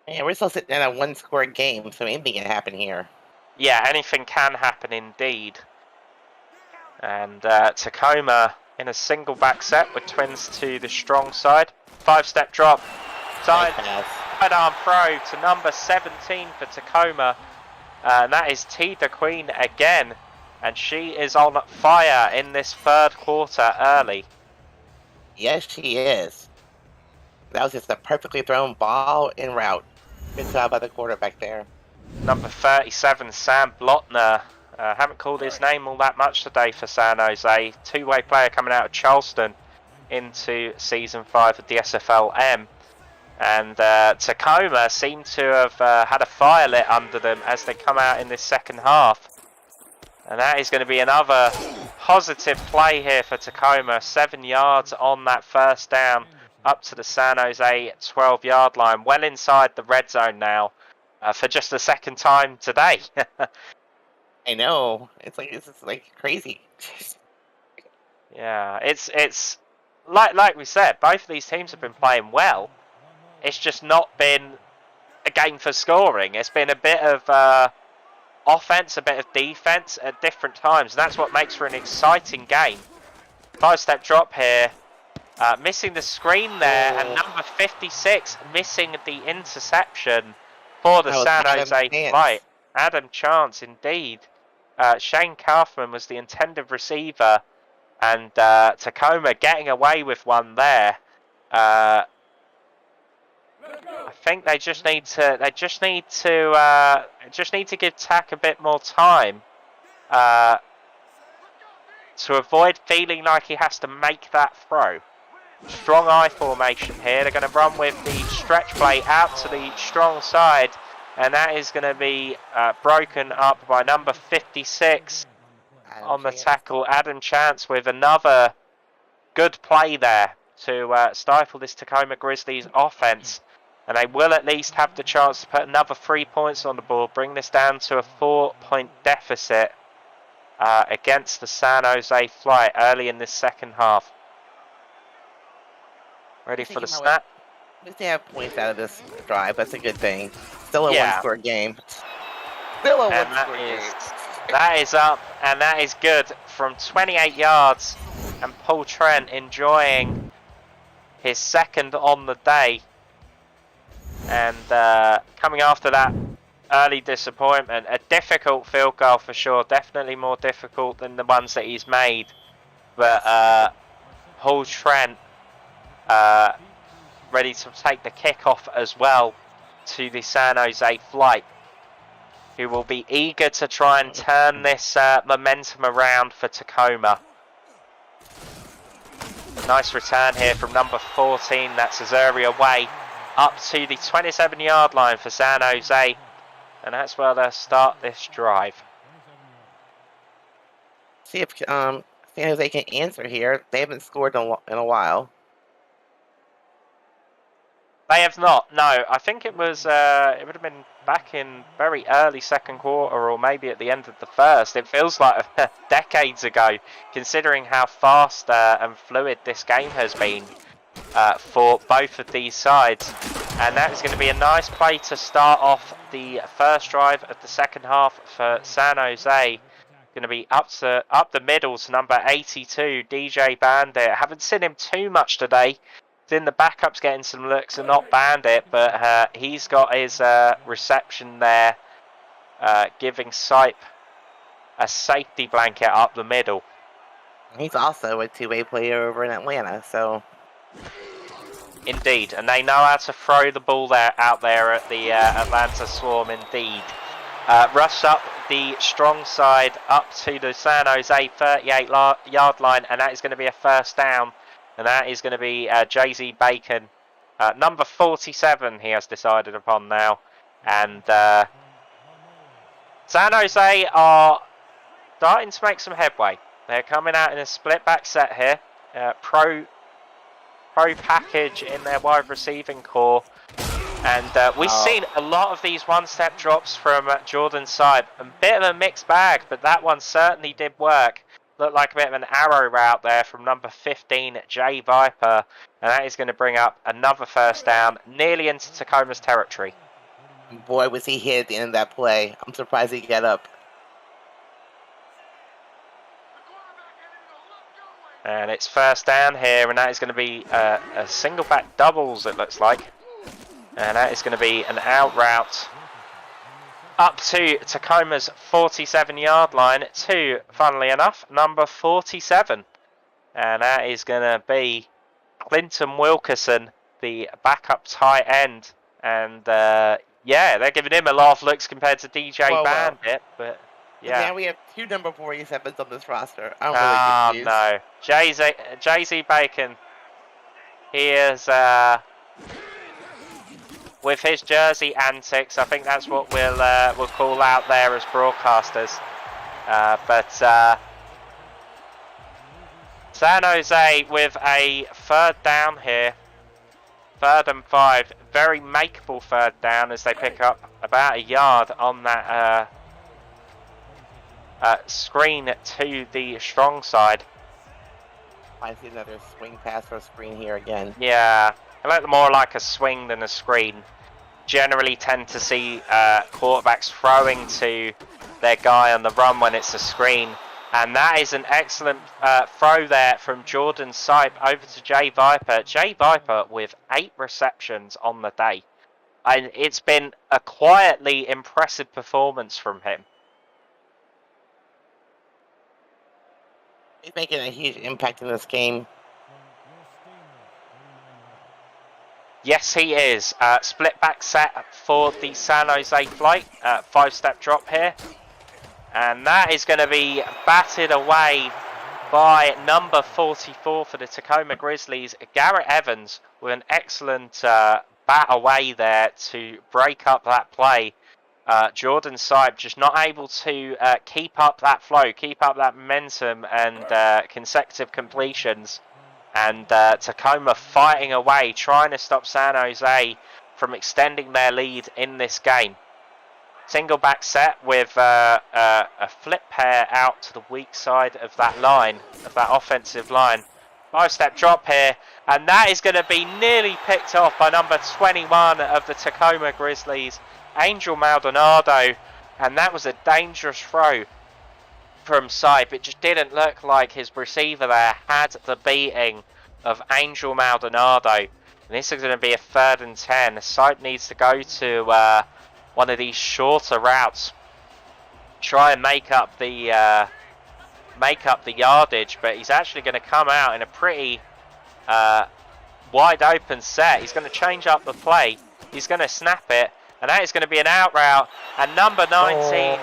Yeah, we're still sitting in a one-score game, so anything can happen here. Yeah, anything can happen indeed. And Tacoma in a single back set with Twins to the strong side. 5-step drop. Side arm throw to number 17 for Tacoma. And that is T the Queen again. And she is on fire in this third quarter early. Yes, she is. That was just a perfectly thrown ball en route. Good job by the quarterback there. Number 37, Sam Blotner. Haven't called his name all that much today for San Jose. Two-way player coming out of Charleston into Season 5 of the SFLm. And Tacoma seem to have had a fire lit under them as they come out in this second half. And that is going to be another positive play here for Tacoma. 7 yards on that first down up to the San Jose 12-yard line. Well inside the red zone now for just the second time today. I know. It's like crazy. Yeah, it's like we said, both of these teams have been playing well. It's just not been a game for scoring. It's been a bit of offense, a bit of defense at different times. And that's what makes for an exciting game. 5-step drop here. Missing the screen there. And number 56 missing the interception. for the That was San Adam Jose Chance. flight. Adam Chance, indeed. Shane Kaufman was the intended receiver, and Tacoma getting away with one there. I think they just need to. They just need to give Tack a bit more time to avoid feeling like he has to make that throw. Strong I formation here. They're going to run with the stretch play out to the strong side, and that is going to be broken up by number 56 on the tackle, Adam Chance, with another good play there to stifle this Tacoma Grizzlies offense. And they will at least have the chance to put another 3 points on the board, bring this down to a 4-point deficit against the San Jose Flight early in this second half. Ready for the snap? At least they have points out of this drive. That's a good thing. Still a one-score game. Still a one-score game. That is up, and that is good from 28 yards. And Paul Trent enjoying his second on the day. And coming after that early disappointment, a difficult field goal for sure. Definitely more difficult than the ones that he's made. But Paul Trent ready to take the kickoff as well to the San Jose Flight, who will be eager to try and turn this momentum around for Tacoma. Nice return here from number 14, that's Azuri away, up to the 27-yard line for San Jose, and that's where they'll start this drive. See if San Jose can answer here. They haven't scored in a while. They have not, no. I think it was, it would have been back in very early second quarter, or maybe at the end of the first. It feels like decades ago, considering how fast and fluid this game has been for both of these sides. And that is going to be a nice play to start off the first drive of the second half for San Jose. Going to be up the middle to number 82, DJ Bandit. Haven't seen him too much today. In the backups getting some looks and not Bandit, but he's got his reception there, giving Sipe a safety blanket up the middle. He's also a two-way player over in Atlanta, so... Indeed, and they know how to throw the ball out there at the Atlanta Swarm, indeed. Rush up the strong side up to the San Jose 38-yard line, and that is going to be a first down. And that is going to be Jay-Z Bacon. Number 47 he has decided upon now. And San Jose are starting to make some headway. They're coming out in a split back set here. Pro package in their wide receiving core. And we've seen a lot of these one-step drops from Jordan Sipe. A bit of a mixed bag, but that one certainly did work. Looked like a bit of an arrow route there from number 15, Jay Viper. And that is going to bring up another first down, nearly into Tacoma's territory. Boy, was he hit at the end of that play. I'm surprised he got up. And it's first down here, and that is going to be a single back doubles, it looks like. And that is going to be an out route up to Tacoma's 47-yard line to, funnily enough, number 47. And that is going to be Clinton Wilkerson, the backup tight end. And, yeah, they're giving him a lot of looks compared to DJ Bandit. But, yeah. Now we have two number 47s on this roster. I'm really confused. No. Jay-Z Bacon, he is... with his jersey antics, I think that's what we'll call out there as broadcasters. But San Jose with a third down here, 3rd and 5, very makeable third down as they pick up about a yard on that screen to the strong side. I see another swing pass or screen here again. Yeah. I look more like a swing than a screen. Generally tend to see quarterbacks throwing to their guy on the run when it's a screen. And that is an excellent throw there from Jordan Sipe over to Jay Viper. Jay Viper with 8 receptions on the day. And it's been a quietly impressive performance from him. He's making a huge impact in this game. Yes, he is. Split back set for the San Jose flight. 5-step drop here. And that is going to be batted away by number 44 for the Tacoma Grizzlies, Garrett Evans, with an excellent bat away there to break up that play. Jordan Sipe just not able to keep up that flow, keep up that momentum and consecutive completions. And Tacoma fighting away, trying to stop San Jose from extending their lead in this game. Single back set with a flip pair out to the weak side of that line, of that offensive line. 5-step drop here, and that is going to be nearly picked off by number 21 of the Tacoma Grizzlies, Angel Maldonado, and that was a dangerous throw from Sipe. It just didn't look like his receiver there had the beating of Angel Maldonado. And this is going to be a 3rd and 10. Sipe needs to go to one of these shorter routes, try and make up the yardage, but he's actually going to come out in a pretty wide open set. He's going to change up the play. He's going to snap it, and that is going to be an out route. And number 19,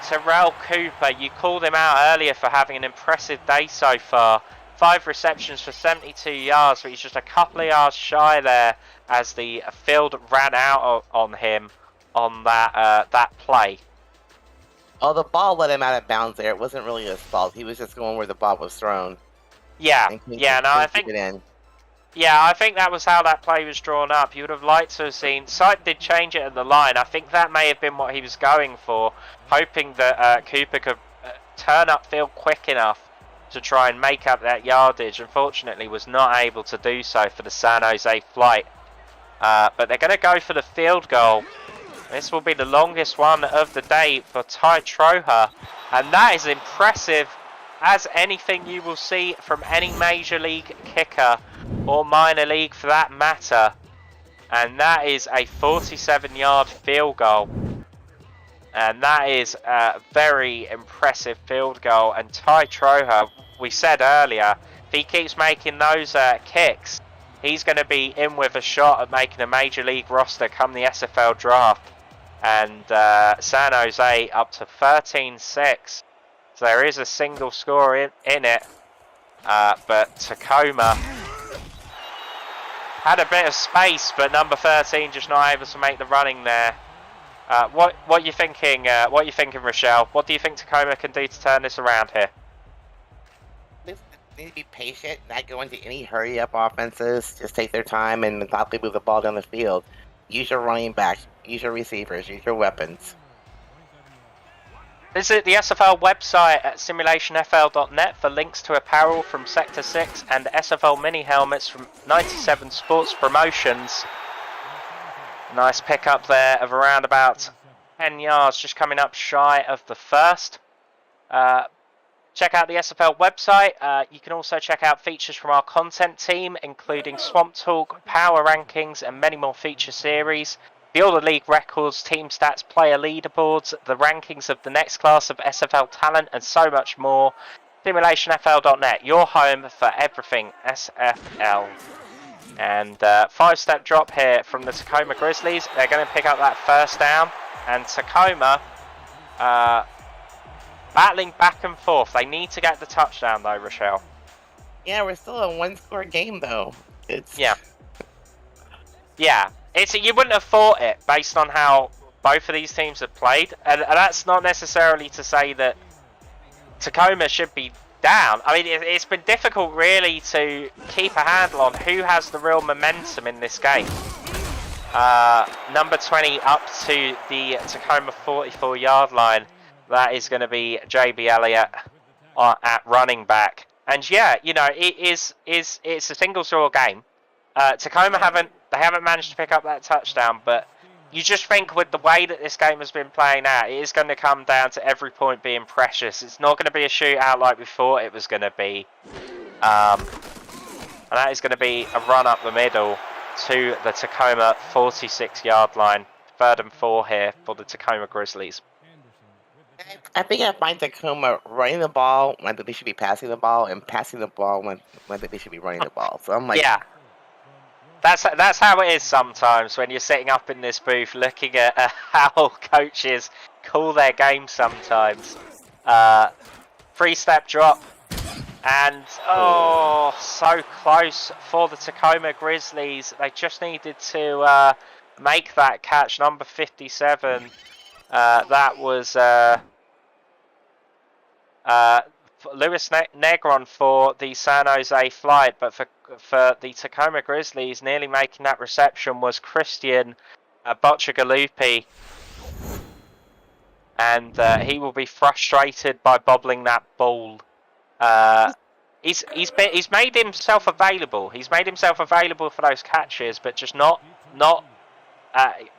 Terrell Cooper, you called him out earlier for having an impressive day so far. 5 receptions for 72 yards, but he's just a couple of yards shy there as the field ran out on him on that play. Oh, the ball let him out of bounds there. It wasn't really his fault. He was just going where the ball was thrown. Yeah, I think that was how that play was drawn up. You would have liked to have seen. Sipe did change it at the line. I think that may have been what he was going for, hoping that Cooper could turn upfield quick enough to try and make up that yardage. Unfortunately, was not able to do so for the San Jose flight. But they're going to go for the field goal. This will be the longest one of the day for Ty Troja, and that is impressive as anything you will see from any major league kicker or minor league for that matter. And that is a 47-yard field goal, and that is a very impressive field goal. And Ty Troja, we said earlier, if he keeps making those kicks, he's going to be in with a shot at making a major league roster come the SFL draft. And San Jose up to 13-6. So there is a single score in it. But Tacoma had a bit of space, but number 13 just not able to make the running there. What are you thinking? What are you thinking, Rochelle? What do you think Tacoma can do to turn this around here? They need to be patient, not go into any hurry-up offenses. Just take their time and methodically move the ball down the field. Use your running backs, use your receivers, use your weapons. Visit the SFL website at simulationfl.net for links to apparel from Sector 6 and SFL mini helmets from 97 Sports Promotions. Nice pickup there of around about 10 yards, just coming up shy of the first. Check out the SFL website. You can also check out features from our content team, including Swamp Talk, Power Rankings, and many more feature series. The All the League records, team stats, player leaderboards, the rankings of the next class of SFL talent, and so much more. Simulationfl.net, your home for everything SFL. And 5-step drop here from the Tacoma Grizzlies. They're going to pick up that first down. And Tacoma battling back and forth. They need to get the touchdown though, Rochelle. Yeah, we're still a one-score game though. Yeah. You wouldn't have thought it based on how both of these teams have played. And that's not necessarily to say that Tacoma should be down. I mean, it's been difficult really to keep a handle on who has the real momentum in this game. Number 20 up to the Tacoma 44-yard line. That is going to be JB Elliott at running back. And yeah, you know, it's a single score game. Tacoma haven't managed to pick up that touchdown, but you just think with the way that this game has been playing out, it is going to come down to every point being precious. It's not going to be a shootout like we thought it was going to be. And that is going to be a run up the middle. to the Tacoma 46-yard line. 3rd and 4 here for the Tacoma Grizzlies. I think I find Tacoma running the ball when they should be passing the ball, and passing the ball when they should be running the ball. So I'm like, yeah, that's how it is sometimes when you're sitting up in this booth looking at how coaches call their game sometimes. 3-step drop, and so close for the Tacoma Grizzlies. They just needed to make that catch. Number 57. That was Luis Negron for the San Jose Flight, but for the Tacoma Grizzlies, nearly making that reception was Christian Bocciagalupi, and he will be frustrated by bobbling that ball. He's made himself available. He's made himself available for those catches, but just not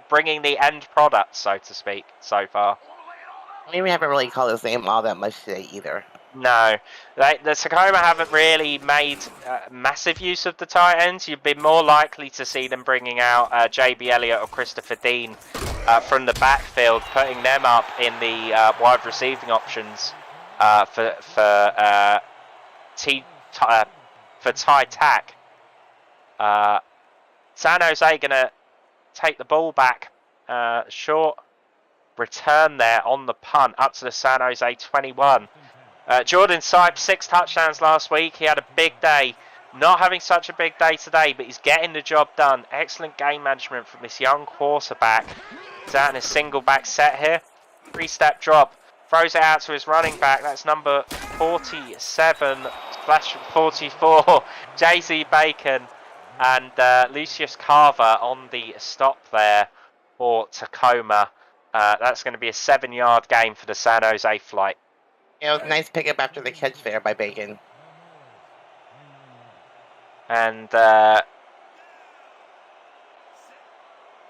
bringing the end product, so to speak, so far. we haven't really called his name all that much today either. No, the Tacoma haven't really made massive use of the tight ends. You'd be more likely to see them bringing out JB Elliott or Christopher Dean from the backfield, putting them up in the wide receiving options for tie tack. San Jose gonna take the ball back, short return there on the punt up to the San Jose 21. Jordan Sipes, 6 touchdowns last week. He had a big day. Not having such a big day today, but he's getting the job done. Excellent game management from this young quarterback. He's out in a single back set here. 3-step drop. Throws it out to his running back. That's number 47/44, Jay-Z Bacon. And Lucius Carver on the stop there for Tacoma. That's going to be a 7-yard gain for the San Jose Flight. It was a nice pickup after the catch there by Bacon. And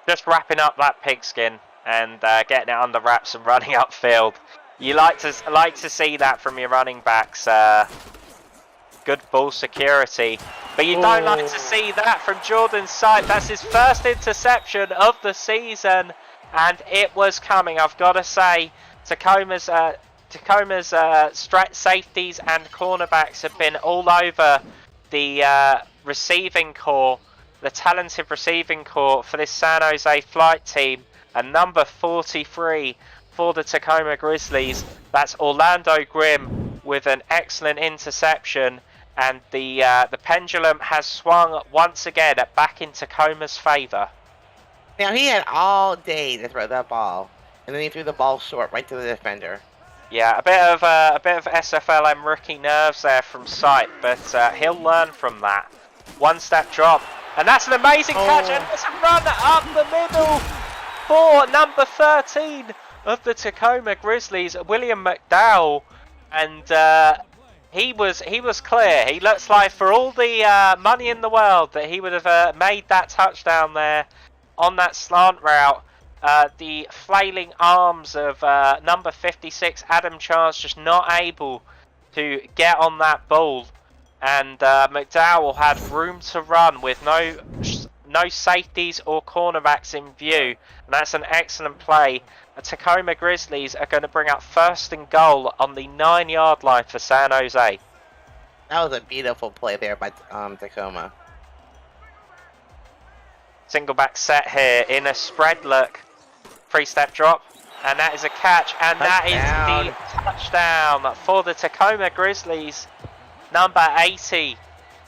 just wrapping up that pigskin and getting it under wraps and running upfield. You like to see that from your running backs. Good ball security. But you don't like to see that from Jordan Sipes. That's his first interception of the season, and it was coming. I've got to say, Tacoma's safeties and cornerbacks have been all over the receiving core, the talented receiving core for this San Jose Flight team. And number 43 for the Tacoma Grizzlies, that's Orlando Grimm with an excellent interception. And the pendulum has swung once again back in Tacoma's favour. Now, he had all day to throw that ball, and then he threw the ball short right to the defender. Yeah, a bit of SFLm rookie nerves there from Sipe, but he'll learn from that. 1-step drop, and that's an amazing catch, and it's a run up the middle for number 13 of the Tacoma Grizzlies, William McDowell, and he was clear. He looks like, for all the money in the world, that he would have made that touchdown there on that slant route. The flailing arms of number 56, Adam Chance, just not able to get on that ball. And McDowell had room to run with no safeties or cornerbacks in view. And that's an excellent play. The Tacoma Grizzlies are going to bring up 1st and goal on the 9-yard line for San Jose. That was a beautiful play there by Tacoma. Single back set here in a spread look. 3-step drop, and that is a catch, and that is the touchdown for the Tacoma Grizzlies. Number 80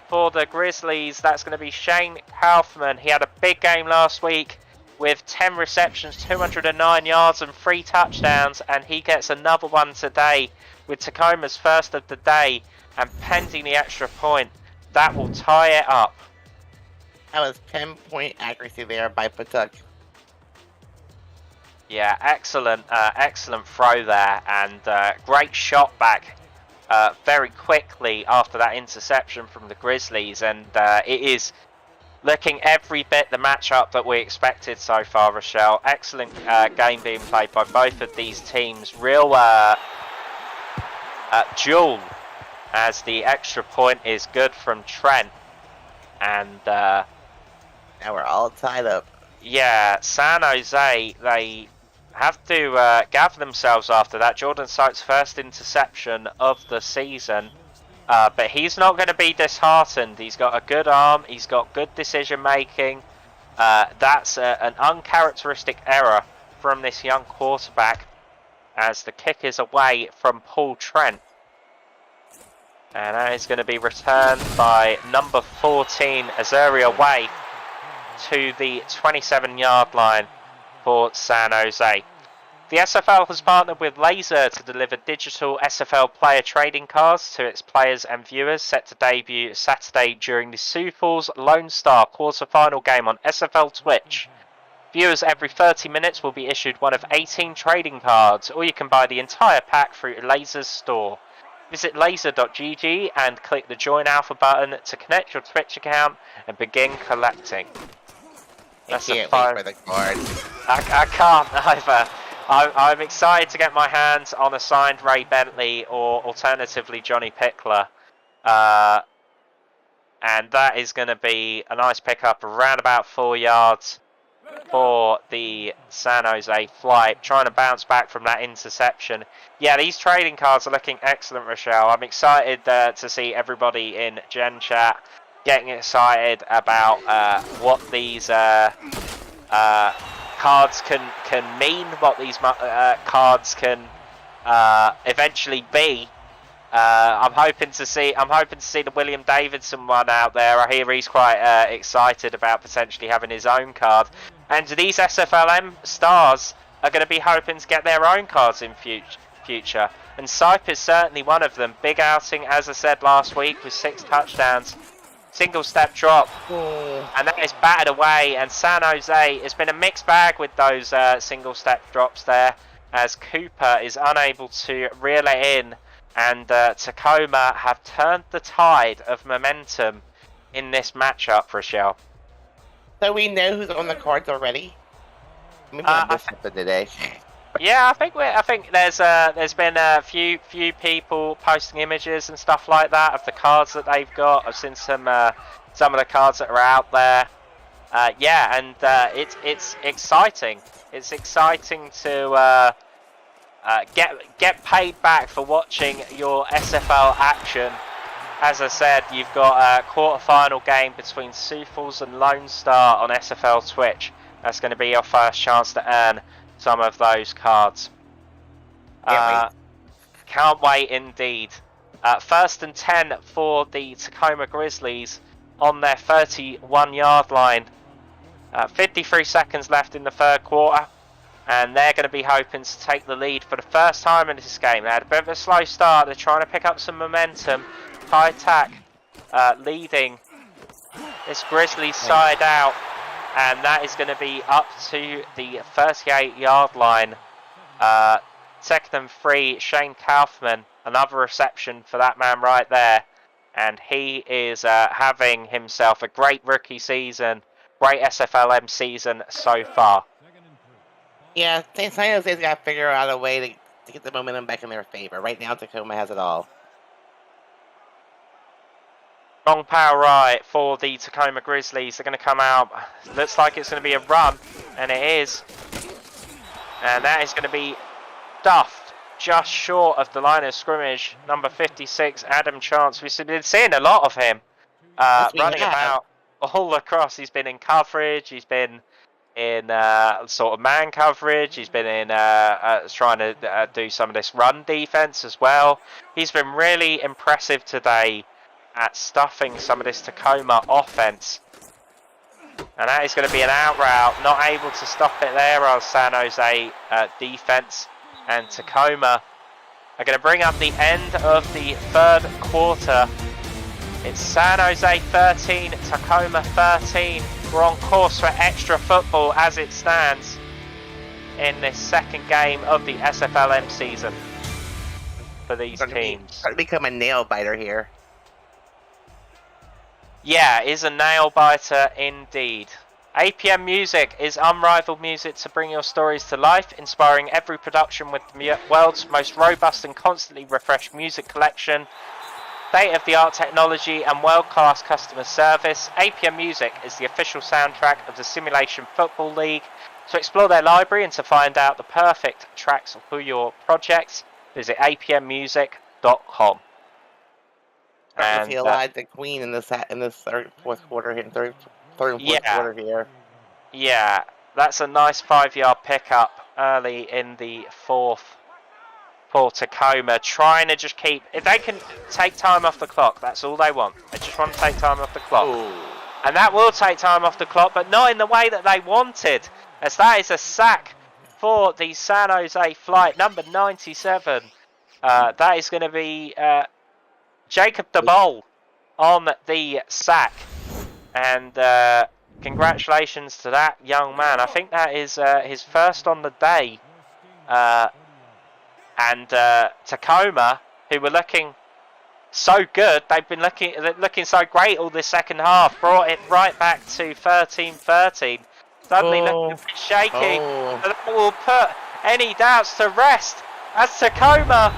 for the Grizzlies, that's going to be Shane Kaufman. He had a big game last week with 10 receptions, 209 yards and 3 touchdowns, and he gets another one today with Tacoma's first of the day, and pending the extra point, that will tie it up. That was 10-point accuracy there by Patuk. Yeah, excellent throw there, and great shot back very quickly after that interception from the Grizzlies, and it is looking every bit the matchup that we expected so far, Rochelle. Excellent game being played by both of these teams. Real duel, as the extra point is good from Trent, and Now we're all tied up. Yeah, San Jose, they have to gather themselves after that. Jordan Sykes' first interception of the season. But he's not going to be disheartened. He's got a good arm. He's got good decision making. That's an uncharacteristic error from this young quarterback as the kick is away from Paul Trent. And that is going to be returned by number 14, Azaria Way, to the 27-yard line for San Jose. The SFL has partnered with Laser to deliver digital SFL player trading cards to its players and viewers, set to debut Saturday during the Sioux Falls Lone Star quarter-final game on SFL Twitch. Viewers every 30 minutes will be issued one of 18 trading cards, or you can buy the entire pack through Laser's store. Visit laser.gg and click the Join Alpha button to connect your Twitch account and begin collecting. I can't wait for the card. I can't either. I'm excited to get my hands on a signed Ray Bentley or alternatively Johnny Pickler. And that is going to be a nice pickup around about 4 yards for the San Jose flight, trying to bounce back from that interception. Yeah, these trading cards are looking excellent, Rochelle. I'm excited to see everybody in Gen Chat getting excited about what these cards can mean, what these cards can eventually be. I'm hoping to see the William Davidson one out there. I hear he's quite excited about potentially having his own card. And these SFLm stars are going to be hoping to get their own cards in future. And Sipe is certainly one of them. Big outing, as I said last week, with 6 touchdowns. Single step drop. And that is batted away. And San Jose, it's been a mixed bag with those single step drops there, as Cooper is unable to reel it in. And Tacoma have turned the tide of momentum in this matchup, Rochelle. So we know who's on the cards already? Maybe I missed something today. Yeah, I think there's been a few people posting images and stuff like that of the cards that they've got. I've seen some of the cards that are out there. Yeah, and it's exciting. It's exciting to get paid back for watching your SFL action. As I said, you've got a quarter-final game between Sioux Falls and Lone Star on SFL Twitch. That's going to be your first chance to earn some of those cards. Can't wait indeed. First and 10 for the Tacoma Grizzlies on their 31-yard line. 53 seconds left in the third quarter. And they're going to be hoping to take the lead for the first time in this game. They had a bit of a slow start. They're trying to pick up some momentum. High tack leading this Grizzlies side out. And that is going to be up to the 38-yard line. Second and 3, Shane Kaufman. Another reception for that man right there. And he is having himself a great rookie season. Great SFLm season so far. Yeah, San Jose's got to figure out a way to get the momentum back in their favor. Right now, Tacoma has it all. Long power right for the Tacoma Grizzlies. They're going to come out. Looks like it's going to be a run, and it is. And that is going to be stuffed just short of the line of scrimmage. Number 56, Adam Chance. We've been seeing a lot of him running about all across. He's been in coverage. He's been in sort of man coverage. He's been in trying to do some of this run defense as well. He's been really impressive today at stuffing some of this Tacoma offense. And that is going to be an out route. Not able to stop it there on San Jose defense. And Tacoma are going to bring up the end of the third quarter. It's San Jose 13, Tacoma 13. We're on course for extra football as it stands in this second game of the SFLm season for these teams. Trying to become a nail biter here. Yeah, is a nail biter indeed. APM Music is unrivaled music to bring your stories to life, inspiring every production with the world's most robust and constantly refreshed music collection. state-of-the-art technology and world-class customer service, APM Music is the official soundtrack of the Simulation Football League. To explore their library and to find out the perfect tracks for your projects, visit apmmusic.com. Starting to see a lot of the Queen in this third, fourth quarter here, third and fourth quarter here. Yeah, that's a nice 5-yard pickup early in the fourth for Tacoma, trying to just keep, if they can take time off the clock, that's all they want. They just want to take time off the clock. Ooh. And that will take time off the clock, but not in the way that they wanted, as that is a sack for the San Jose flight, number 97. That is going to be Jacob DeBoll on the sack. And congratulations to that young man. I think that is his first on the day. And Tacoma, who were looking so good, they've been looking so great all this second half, brought it right back to 13-13. Suddenly looking a bit shaky, but that will put any doubts to rest as Tacoma,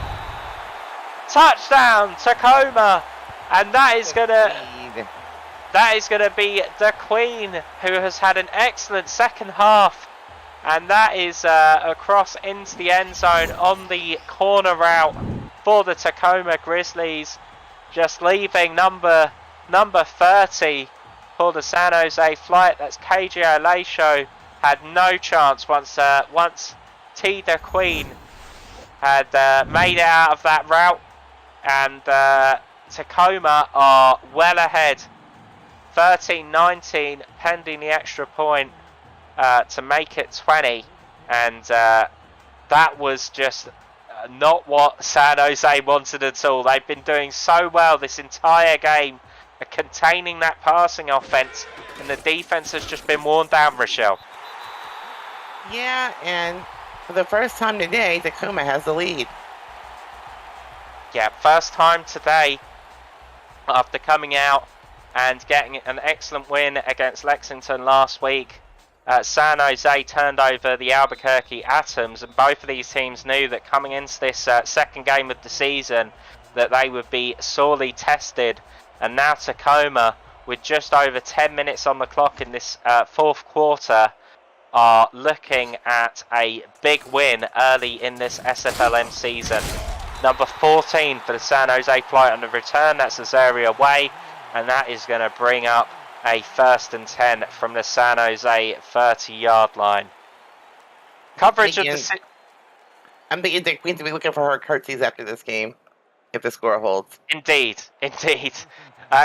touchdown Tacoma, and that is gonna be the Queen, who has had an excellent second half. And that is across into the end zone on the corner route for the Tacoma Grizzlies. Just leaving number 30 for the San Jose flight. That's KJ Olaisho. Had no chance once T the Queen had made it out of that route. And Tacoma are well ahead. 13-19 pending the extra point. To make it 20, and that was just not what San Jose wanted at all. They've been doing so well this entire game, containing that passing offense, and the defense has just been worn down, Rochelle. Yeah, and for the first time today, Tacoma has the lead. Yeah, first time today after coming out and getting an excellent win against Lexington last week. San Jose turned over the Albuquerque Atoms, and both of these teams knew that coming into this second game of the season that they would be sorely tested. And now Tacoma, with just over 10 minutes on the clock in this fourth quarter, are looking at a big win early in this SFLm season. Number 14 for the San Jose flight on the return, that's Azaria Way, and that is going to bring up a 1st and 10 from the San Jose 30-yard line. Coverage of the... I'm thinking the Queen to be looking for her curtsies after this game, if the score holds. Indeed.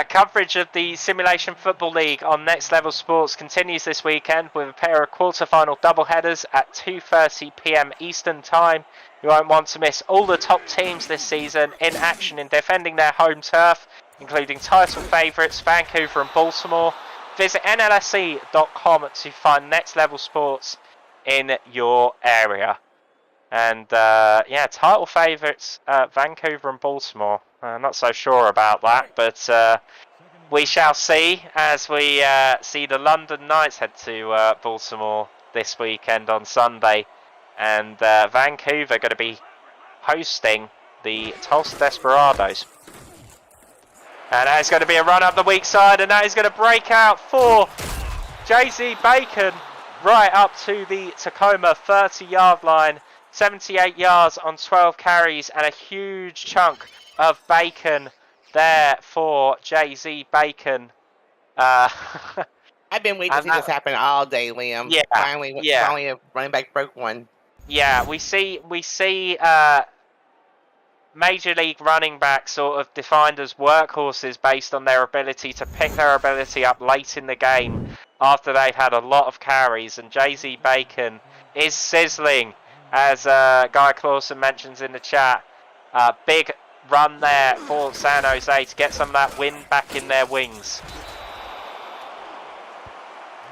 Coverage of the Simulation Football League on Next Level Sports continues this weekend with a pair of quarter-final doubleheaders at 2:30 PM Eastern Time. You won't want to miss all the top teams this season in action in defending their home turf, including title favourites Vancouver and Baltimore. Visit nlsc.com to find Next Level Sports in your area. And title favourites Vancouver and Baltimore. Not so sure about that, but we shall see as we see the London Knights head to Baltimore this weekend on Sunday. And Vancouver going to be hosting the Tulsa Desperados. And that is going to be a run up the weak side, and that is going to break out for JZ Bacon right up to the Tacoma 30-yard line. 78 yards on 12 carries, and a huge chunk of Bacon there for JZ Bacon. I've been waiting to see this happen all day, Liam. Yeah, finally a running back broke one. Yeah, we see Major League running backs sort of defined as workhorses based on their ability to pick their ability up late in the game after they've had a lot of carries, and JZ Bacon is sizzling, as Guy Clausen mentions in the chat. Big run there for San Jose to get some of that wind back in their wings.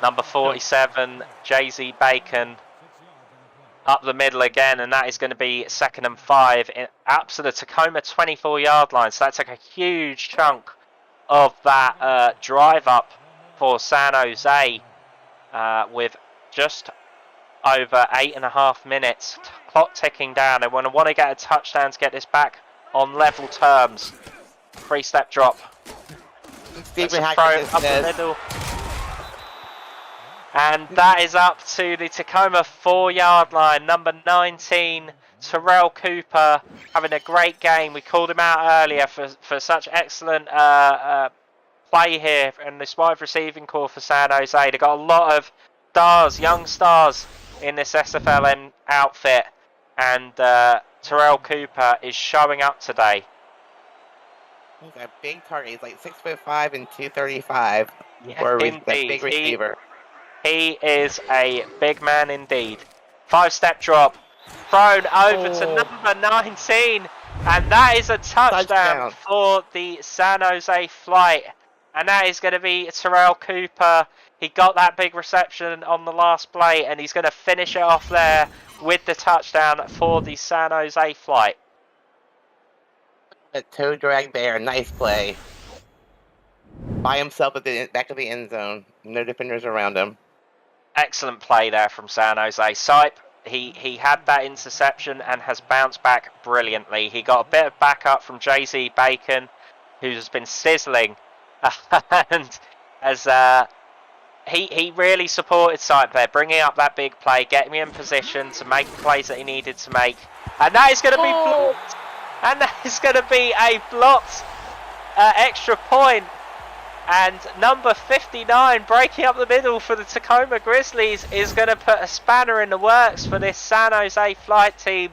Number 47, JZ Bacon, up the middle again, and that is going to be 2nd and 5 up to the Tacoma 24-yard line. So that took a huge chunk of that drive up for San Jose, with just over 8.5 minutes. Clock ticking down. They want to get a touchdown to get this back on level terms. 3-step drop. Stephen That's a throw Hackett up the says, middle. And that is up to the Tacoma 4-yard line. Number 19, Terrell Cooper, having a great game. We called him out earlier for such excellent play here in this wide receiving core for San Jose. They've got a lot of stars, young stars in this SFLm outfit. And Terrell Cooper is showing up today. he's a big target. He's like 6'5" and 235 for a big receiver. He is a big man indeed. 5-step drop. Thrown over to number 19. And that is a touchdown for the San Jose Flight. And that is going to be Terrell Cooper. He got that big reception on the last play. And he's going to finish it off there with the touchdown for the San Jose Flight. A toe drag there. Nice play. By himself at the back of the end zone. No defenders around him. Excellent play there from San Jose. Sipe, he had that interception and has bounced back brilliantly. He got a bit of backup from Jay-Z Bacon, who's been sizzling. And as he really supported Sipe there, bringing up that big play, getting him in position to make the plays that he needed to make. And that is going to be blocked. And that is going to be a blocked extra point. And number 59, breaking up the middle for the Tacoma Grizzlies, is going to put a spanner in the works for this San Jose Flight team.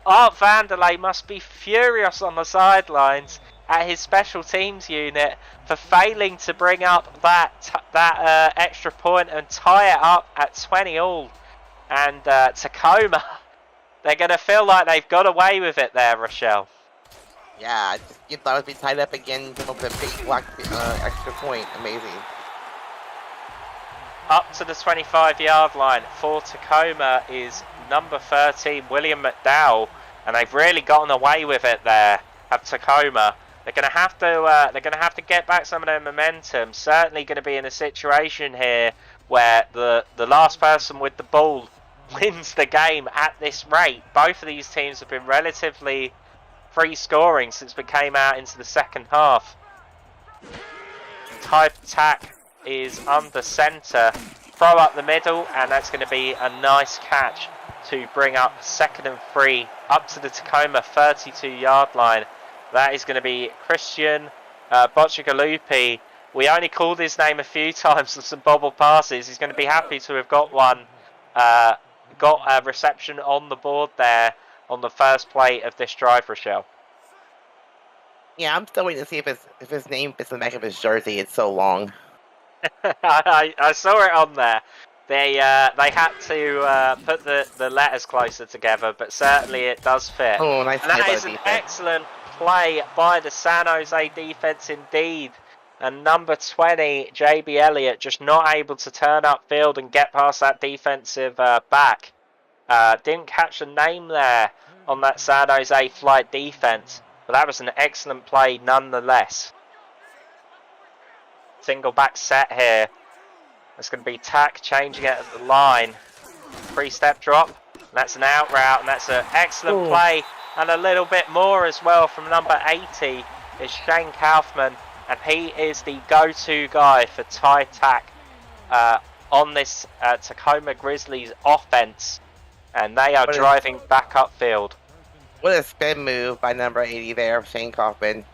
Art Vanderlei must be furious on the sidelines at his special teams unit for failing to bring up that extra point and tie it up at 20 all. And Tacoma, they're going to feel like they've got away with it there, Rochelle. Yeah, you thought it would be tied up again, give up a big block extra point. Amazing. Up to the 25-yard line for Tacoma is number 13, William McDowell, and they've really gotten away with it there at Tacoma. They're going to have to get back some of their momentum. Certainly going to be in a situation here where the last person with the ball wins the game at this rate. Both of these teams have been relatively free scoring since we came out into the second half. Type attack is under centre. Throw up the middle, and that's going to be a nice catch to bring up 2nd and 3 up to the Tacoma 32-yard line. That is going to be Christian Boccigalupi. We only called his name a few times with some bobble passes. He's going to be happy to have got one, got a reception on the board there on the first play of this drive, Rochelle. Yeah, I'm still waiting to see if his name fits in the back of his jersey. It's so long. I saw it on there. They had to put the letters closer together, but certainly it does fit. Oh, nice play by the defense. That is an excellent play by the San Jose defense indeed. And number 20, JB Elliott, just not able to turn upfield and get past that defensive back. Didn't catch the name there on that San Jose Flight defense, but that was an excellent play nonetheless. Single back set here. It's going to be Tack changing it at the line. 3-step drop. That's an out route, and that's an excellent play. And a little bit more as well from number 80 is Shane Kaufman, and he is the go-to guy for Ty Tack on this Tacoma Grizzlies offense. And they are driving back upfield. What a spin move by number 80 there, Shane Kaufman.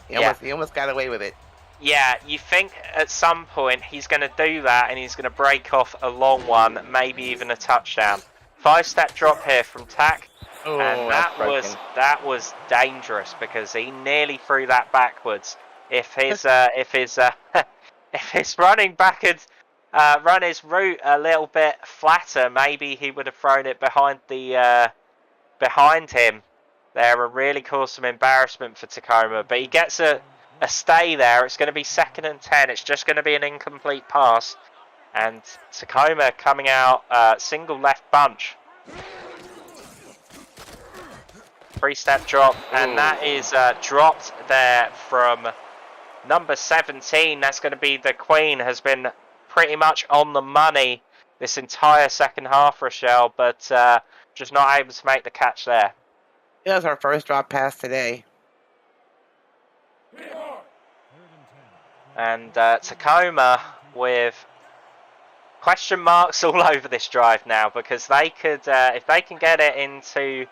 He almost got away with it. Yeah, you think at some point he's going to do that and he's going to break off a long one, maybe even a touchdown. 5-step drop here from Tack. Oh, and that was dangerous because he nearly threw that backwards. If his if his running back had run his route a little bit flatter, maybe he would have thrown it behind him there and really caused some embarrassment for Tacoma. But he gets a stay there. It's going to be 2nd and 10. It's just going to be an incomplete pass, and Tacoma coming out single left bunch. 3-step drop, and that is dropped there from number 17. That's going to be the Queen. Has been pretty much on the money this entire second half, Rochelle, but just not able to make the catch there. It was our first drop pass today. And Tacoma with question marks all over this drive now, because they could, if they can get it into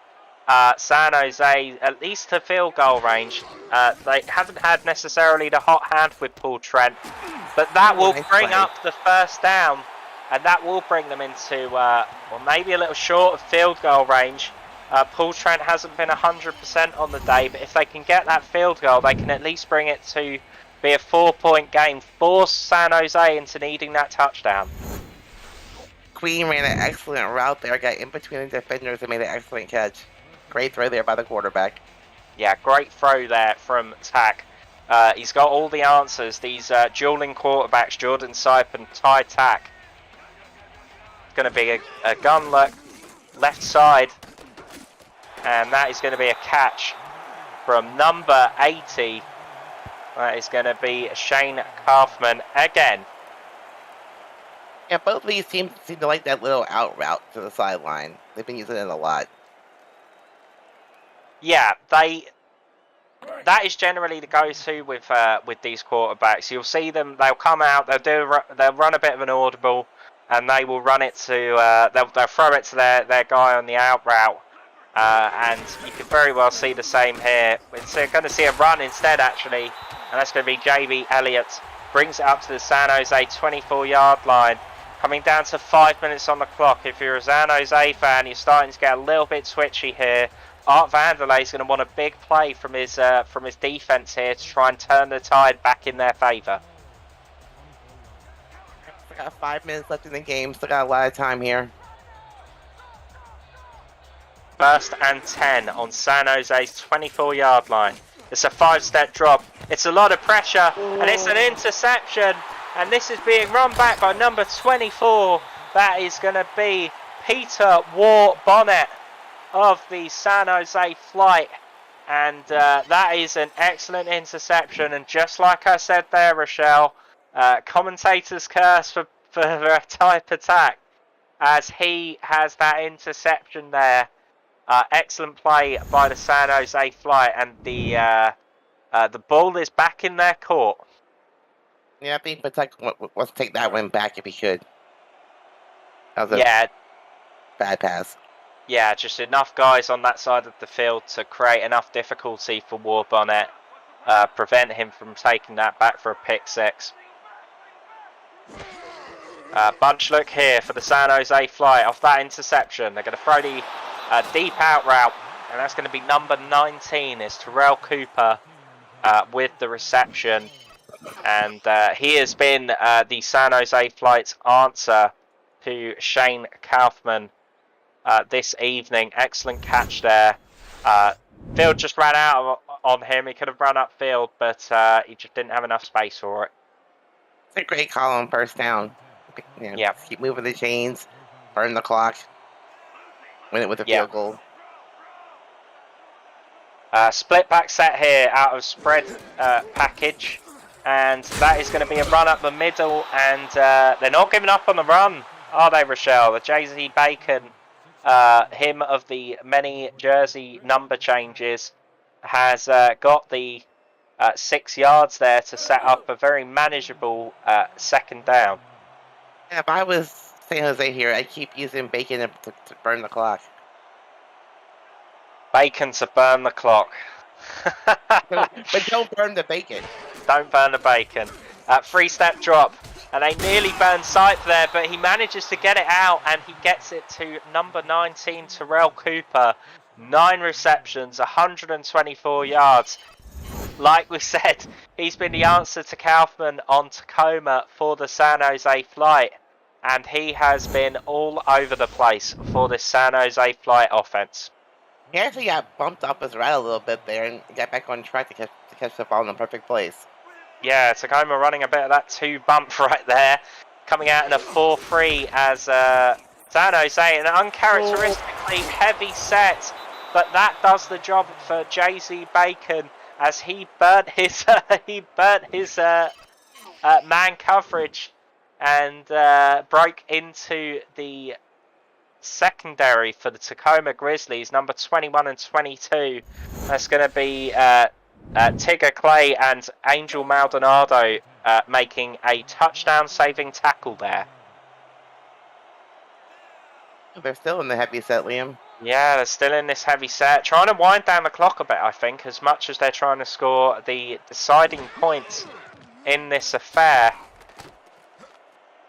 San Jose, at least to field goal range. They haven't had necessarily the hot hand with Paul Trent, but that will bring up the first down, and that will bring them into, well, maybe a little short of field goal range. Paul Trent hasn't been 100% on the day, but if they can get that field goal, they can at least bring it to be a 4-point game, force San Jose into needing that touchdown. Queen ran an excellent route there, got in between the defenders and made an excellent catch. Great throw there by the quarterback. Yeah, great throw there from Tack. He's got all the answers. These dueling quarterbacks, Jordan Sipe and Ty Tack. It's going to be a gun look left side. And that is going to be a catch from number 80. That is going to be Shane Kaufman again. Yeah, both of these teams seem to like that little out route to the sideline. They've been using it a lot. Yeah, that is generally the go-to with these quarterbacks. You'll see them; they'll come out, they'll run a bit of an audible, and they will run it to they'll throw it to their guy on the out route, and you can very well see the same here. We're going to see a run instead, actually, and that's going to be JB Elliott. Brings it up to the San Jose 24-yard line. Coming down to 5 minutes on the clock. If you're a San Jose fan, you're starting to get a little bit twitchy here. Art Vanderlei is going to want a big play from his defense here to try and turn the tide back in their favour. Still got 5 minutes left in the game. Still got a lot of time here. 1st and 10 on San Jose's 24-yard line. It's a 5-step drop. It's a lot of pressure, and it's an interception. And this is being run back by number 24. That is going to be Peter War-Bonnet of the San Jose Flight. And that is an excellent interception. And just like I said there, Rochelle, commentator's curse for a type attack, as he has that interception there. Excellent play by the San Jose Flight, and the ball is back in their court. Yeah, I think Patek wants to take that one back if he could. That was a bad pass. Yeah, just enough guys on that side of the field to create enough difficulty for War-Bonnet, prevent him from taking that back for a pick six. Bunch look here for the San Jose Flight off that interception. They're going to throw the deep out route, and that's going to be number 19 is Terrell Cooper with the reception. And he has been the San Jose Flight's answer to Shane Kaufman this evening. Excellent catch there. Field just ran out on him. He could have run upfield, but he just didn't have enough space for it. It's a great call on first down. Yeah. Keep moving the chains, burn the clock, win it with a field goal. Split back set here out of spread package. And that is going to be a run up the middle, and they're not giving up on the run, are they, Rochelle? The Jay-Z Bacon, him of the many jersey number changes, has got the 6 yards there to set up a very manageable 2nd down. Yeah, if I was San Jose here, I'd keep using Bacon to burn the clock. Bacon to burn the clock. But don't burn the bacon. Don't burn the bacon. 3-step drop, and they nearly burn Sipe there, but he manages to get it out, and he gets it to number 19, Terrell Cooper. 9 receptions, 124 yards. Like we said, he's been the answer to Kaufman on Tacoma for the San Jose Flight, and he has been all over the place for this San Jose Flight offense. He actually got bumped off his route a little bit there and got back on track to catch the ball in the perfect place. Yeah, Tacoma running a bit of that 2 bump right there. Coming out in a 4-3 as San Jose, an uncharacteristically heavy set. But that does the job for Jay-Z Bacon as he burnt his man coverage and broke into the secondary for the Tacoma Grizzlies, number 21 and 22. That's going to be Tigger Clay and Angel Maldonado making a touchdown-saving tackle there. They're still in the heavy set, Liam. Yeah, they're still in this heavy set. Trying to wind down the clock a bit, I think, as much as they're trying to score the deciding points in this affair.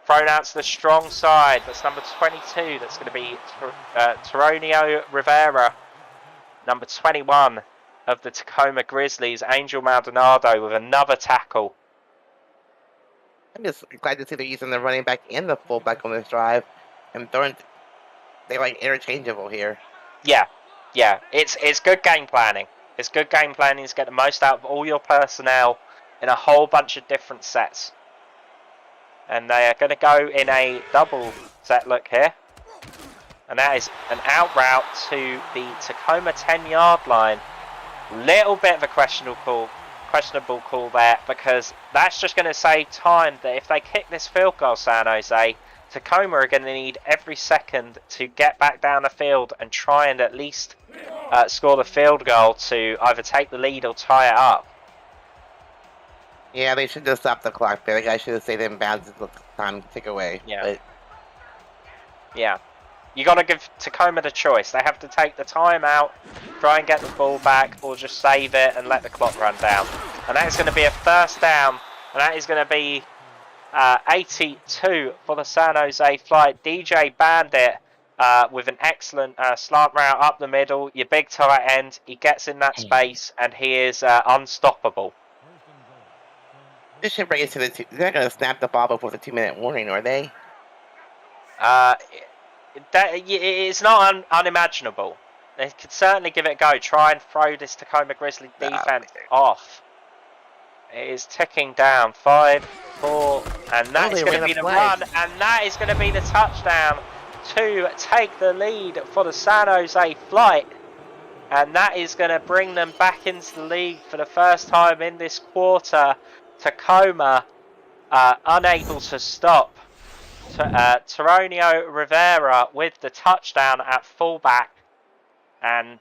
Thrown out to the strong side. That's number 22. That's going to be Toronio Rivera. Number 21 of the Tacoma Grizzlies, Angel Maldonado, with another tackle. I'm just glad to see they're using the running back and the fullback on this drive. And they're like interchangeable here. Yeah. It's good game planning. It's good game planning to get the most out of all your personnel in a whole bunch of different sets. And they are going to go in a double set look here. And that is an out route to the Tacoma 10-yard line. Little bit of a questionable call there, because that's just going to save time. That if they kick this field goal, San Jose, Tacoma are going to need every second to get back down the field and try and at least score the field goal to either take the lead or tie it up. Yeah, they should just stop the clock there. The guy should have stayed in bounds and let the time tick away. Yeah. But... yeah. You got to give Tacoma the choice. They have to take the time out, try and get the ball back, or just save it and let the clock run down. And that is going to be a first down, and that is going to be 82 for the San Jose Flight. DJ Bandit with an excellent slant route up the middle. Your big tight end, he gets in that space, and he is unstoppable. This should bring it to the they're not going to snap the ball before the 2-minute warning, are they? It's not unimaginable. They could certainly give it a go. Try and throw this Tacoma Grizzly defense off. It is ticking down. 5, 4, and that is going to be the run, and that is going to be the touchdown to take the lead for the San Jose Flight. And that is going to bring them back into the league for the first time in this quarter. Tacoma unable to stop Toronio Rivera with the touchdown at fullback, and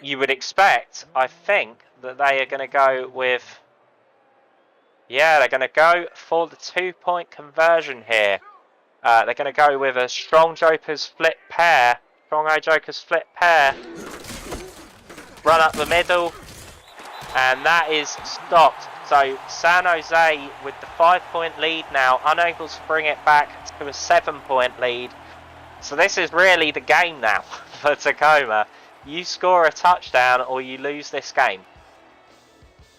you would expect, I think, that they are going to go with, they're going to go for the 2-point conversion here. They're going to go with a strong Joker's flip pair, run up the middle, and that is stopped. So San Jose with the 5-point lead now, unable to bring it back to a 7-point lead. So this is really the game now for Tacoma. You score a touchdown or you lose this game.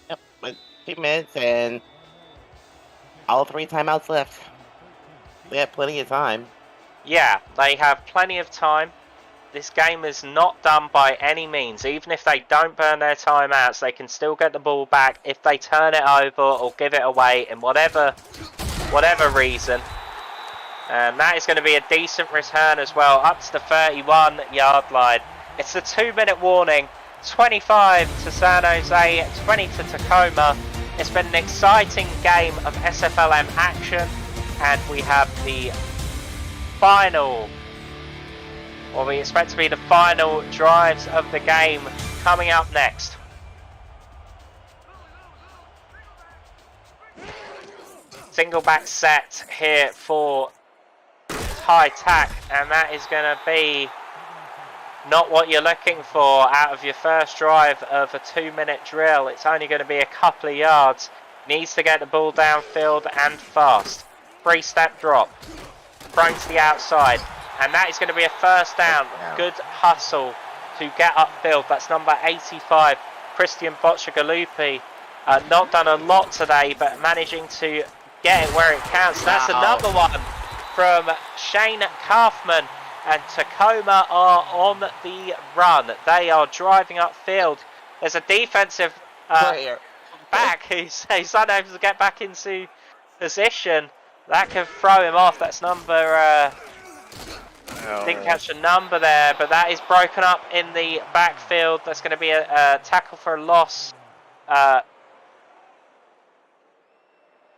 Yep, with 2 minutes and all 3 timeouts left. We have plenty of time. Yeah, they have plenty of time. This game is not done by any means. Even if they don't burn their timeouts, they can still get the ball back if they turn it over or give it away in whatever reason. And that is going to be a decent return as well, up to the 31-yard line. It's a 2-minute warning. 25 to San Jose, 20 to Tacoma. It's been an exciting game of SFLm action, and we have the final, or we expect to be the final drives of the game coming up next. Single back set here for high tack, and that is going to be not what you're looking for out of your first drive of a 2-minute drill. It's only going to be a couple of yards. Needs to get the ball downfield and fast. 3-step drop. Thrown to the outside. And that is going to be a first down. Good hustle to get upfield. That's number 85, Christian Bocciagalupi. Not done a lot today, but managing to get it where it counts. That's another one from Shane Kaufman. And Tacoma are on the run. They are driving upfield. There's a defensive back who's unable to get back into position. That can throw him off. That's number... didn't catch a number there, but that is broken up in the backfield. That's going to be a tackle for a loss. Attack's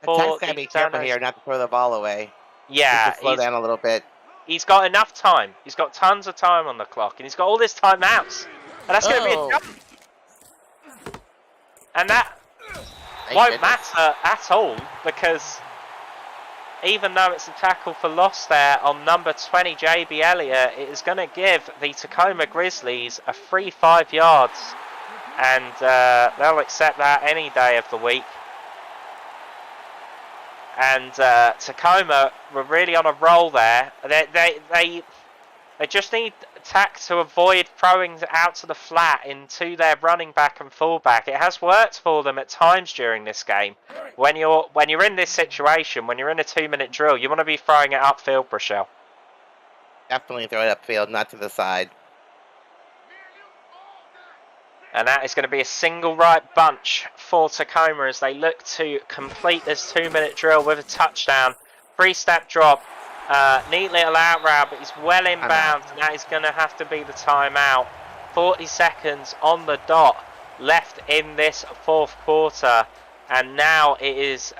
got to be careful here not to throw the ball away. Yeah. Slow down a little bit. He's got enough time. He's got tons of time on the clock, and he's got all this timeouts. And that's going to be a jump. And that... won't matter at all, because even though it's a tackle for loss there on number 20, JB Elliott, it is going to give the Tacoma Grizzlies a free 5 yards. And they'll accept that any day of the week. And Tacoma were really on a roll there. They just need tack to avoid throwing out to the flat into their running back and fullback. It has worked for them at times during this game. When you're in this situation, when you're in a 2-minute drill, you want to be throwing it upfield, Rochelle. Definitely throw it upfield, not to the side. And that is going to be a single right bunch for Tacoma as they look to complete this 2-minute drill with a touchdown. 3-step drop. Neat little out route, but he's well inbound, and that is going to have to be the timeout. 40 seconds on the dot left in this fourth quarter, and now it is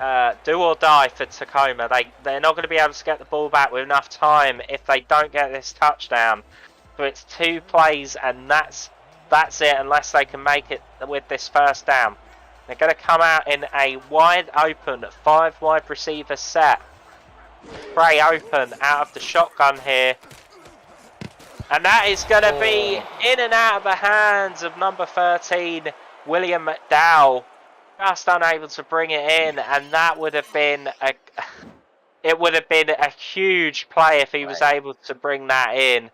do or die for Tacoma. They're not going to be able to get the ball back with enough time if they don't get this touchdown. So it's 2 plays, and that's it, unless they can make it with this first down. They're going to come out in a wide open 5 wide receiver set. Spray open out of the shotgun here. And that is going to be in and out of the hands of number 13, William McDowell. Just unable to bring it in, and that would have been a huge play if he was able to bring that in.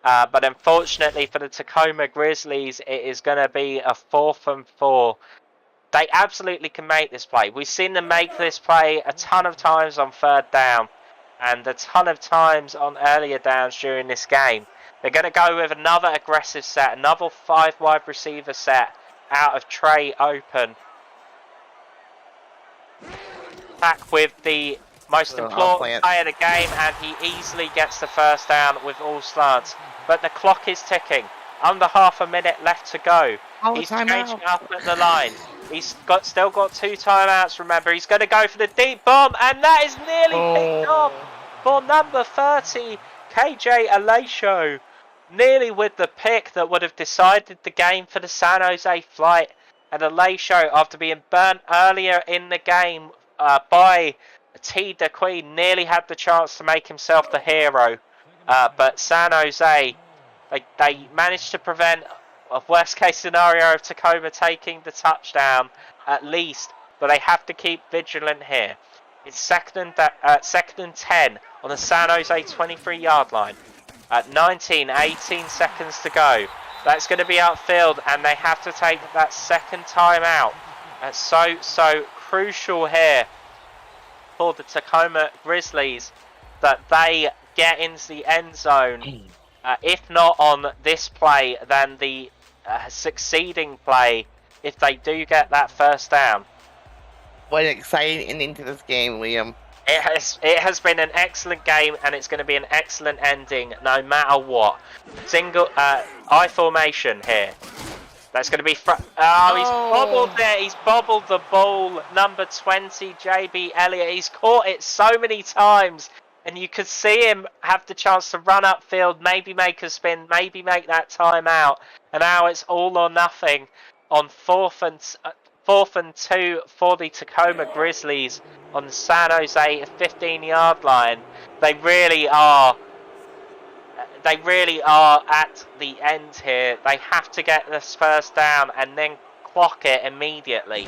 But unfortunately for the Tacoma Grizzlies, it is going to be a 4th and 4. They absolutely can make this play. We've seen them make this play a ton of times on 3rd down and a ton of times on earlier downs during this game. They're going to go with another aggressive set, another 5 wide receiver set out of Trey open. Back with the most important play of the game, and he easily gets the first down with all slants. But the clock is ticking. Under half a minute left to go. He's changing up at the line. He's still got 2 timeouts, remember. He's going to go for the deep bomb, and that is nearly picked off for number 30, KJ Alasho. Nearly with the pick that would have decided the game for the San Jose Flight. And Alasho, after being burnt earlier in the game by T. DeQueen, nearly had the chance to make himself the hero. But San Jose, they managed to prevent a worst case scenario of Tacoma taking the touchdown at least, but they have to keep vigilant here. It's second and 10 on the San Jose 23-yard line. At 18 seconds to go. That's going to be outfield, and they have to take that second timeout. That's so crucial here for the Tacoma Grizzlies that they get into the end zone. If not on this play, then the succeeding play if they do get that first down. What an exciting ending to this game, Liam. It has been an excellent game, and it's going to be an excellent ending no matter what. Single I formation here. That's going to be he's bobbled there. He's bobbled the ball. Number 20, JB Elliott. He's caught it so many times, and you could see him have the chance to run upfield, maybe make a spin, maybe make that timeout. And now it's all or nothing on 4th and 2 for the Tacoma Grizzlies on the San Jose 15-yard line. They really are at the end here. They have to get this first down and then clock it immediately.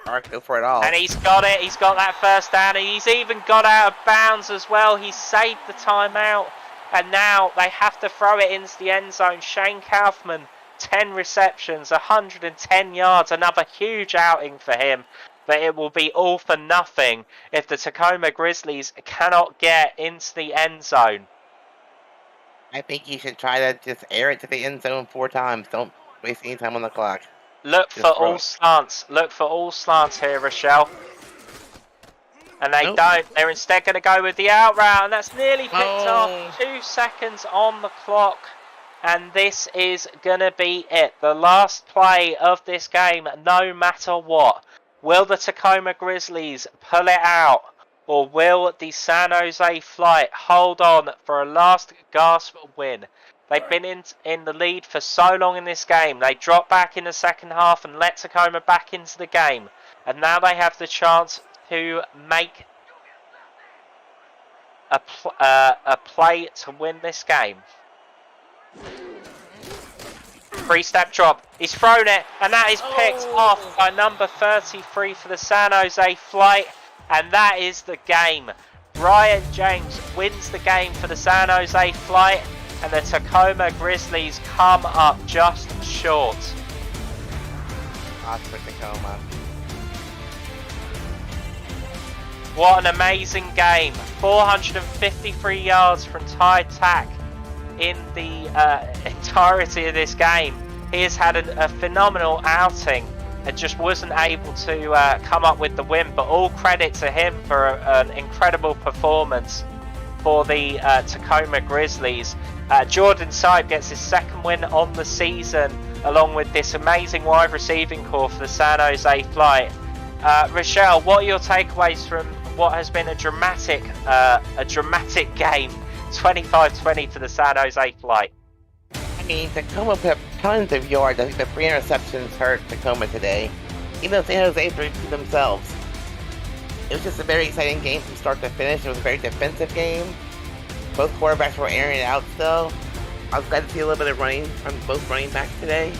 Alright, go for it all. And he's got it. He's got that first down. And he's even got out of bounds as well. He saved the timeout. And now they have to throw it into the end zone. Shane Kaufman, 10 receptions, 110 yards. Another huge outing for him. But it will be all for nothing if the Tacoma Grizzlies cannot get into the end zone. I think you should try to just air it to the end zone 4 times. Don't waste any time on the clock. Look for all slants. Look for all slants here, Rochelle. And they don't. They're instead going to go with the out route. And that's nearly picked off. 2 seconds on the clock. And this is going to be it. The last play of this game, no matter what. Will the Tacoma Grizzlies pull it out? Or will the San Jose Flight hold on for a last gasp win? They've been in the lead for so long in this game. They dropped back in the second half and let Tacoma back into the game. And now they have the chance to make a play to win this game. 3-step drop. He's thrown it, and that is picked off by number 33 for the San Jose Flight. And that is the game. Brian James wins the game for the San Jose Flight. And the Tacoma Grizzlies come up just short. Odds for Tacoma. What an amazing game. 453 yards from Ty Tack in the entirety of this game. He has had a phenomenal outing and just wasn't able to come up with the win. But all credit to him for an incredible performance for the Tacoma Grizzlies. Jordan Sipe gets his second win on the season, along with this amazing wide receiving core for the San Jose Flight. Rochelle, what are your takeaways from what has been a dramatic game? 25-20 for the San Jose Flight. I mean, Tacoma put up tons of yards. I think the 3 interceptions hurt Tacoma today, even though San Jose threw to themselves. It was just a very exciting game from start to finish. It was a very defensive game. Both quarterbacks were airing it out still. I was glad to see a little bit of running from both running backs today.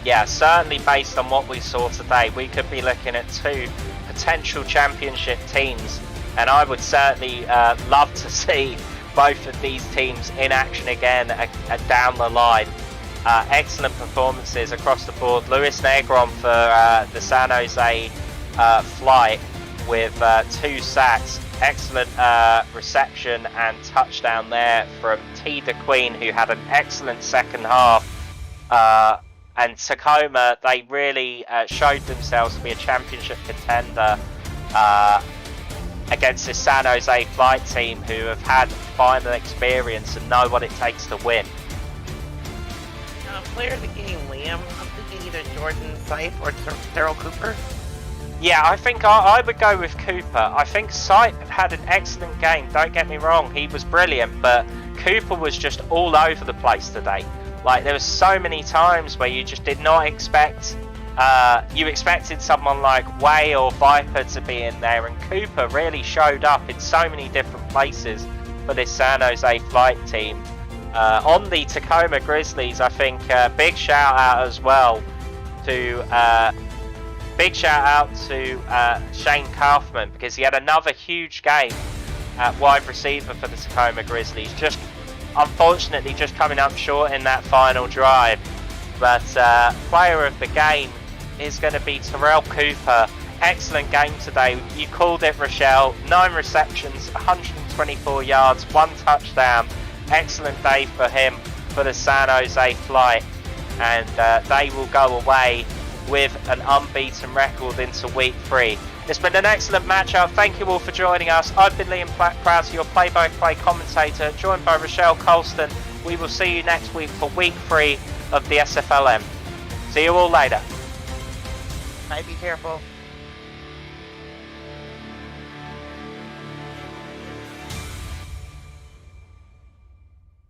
Yeah, certainly based on what we saw today, we could be looking at 2 potential championship teams. And I would certainly love to see both of these teams in action again down the line. Excellent performances across the board. Luis Negron for the San Jose Flight with 2 sacks. Excellent reception and touchdown there from T. DeQueen, who had an excellent second half. And Tacoma, they really showed themselves to be a championship contender against this San Jose Flight team, who have had final experience and know what it takes to win. Player of the game, Liam. I'm thinking either Jordan Sipe or Terrell Cooper. Yeah, I think I would go with Cooper. I think Sipe had an excellent game, don't get me wrong, he was brilliant, but Cooper was just all over the place today. Like, there was so many times where you just did not expect, you expected someone like Way or Viper to be in there, and Cooper really showed up in so many different places for this San Jose Flight team. On the Tacoma Grizzlies, I think big shout out as well to Shane Kaufman, because he had another huge game at wide receiver for the Tacoma Grizzlies. Just unfortunately just coming up short in that final drive. But player of the game is going to be Terrell Cooper. Excellent game today. You called it, Rochelle. 9 receptions, 124 yards, 1 touchdown. Excellent day for him for the San Jose Flight. And they will go away with an unbeaten record into week 3. It's been an excellent matchup. Thank you all for joining us. I've been Liam Prowse, your play-by-play commentator, joined by Rochelle Colston. We will see you next week for week 3 of the SFLm. See you all later. Might be careful.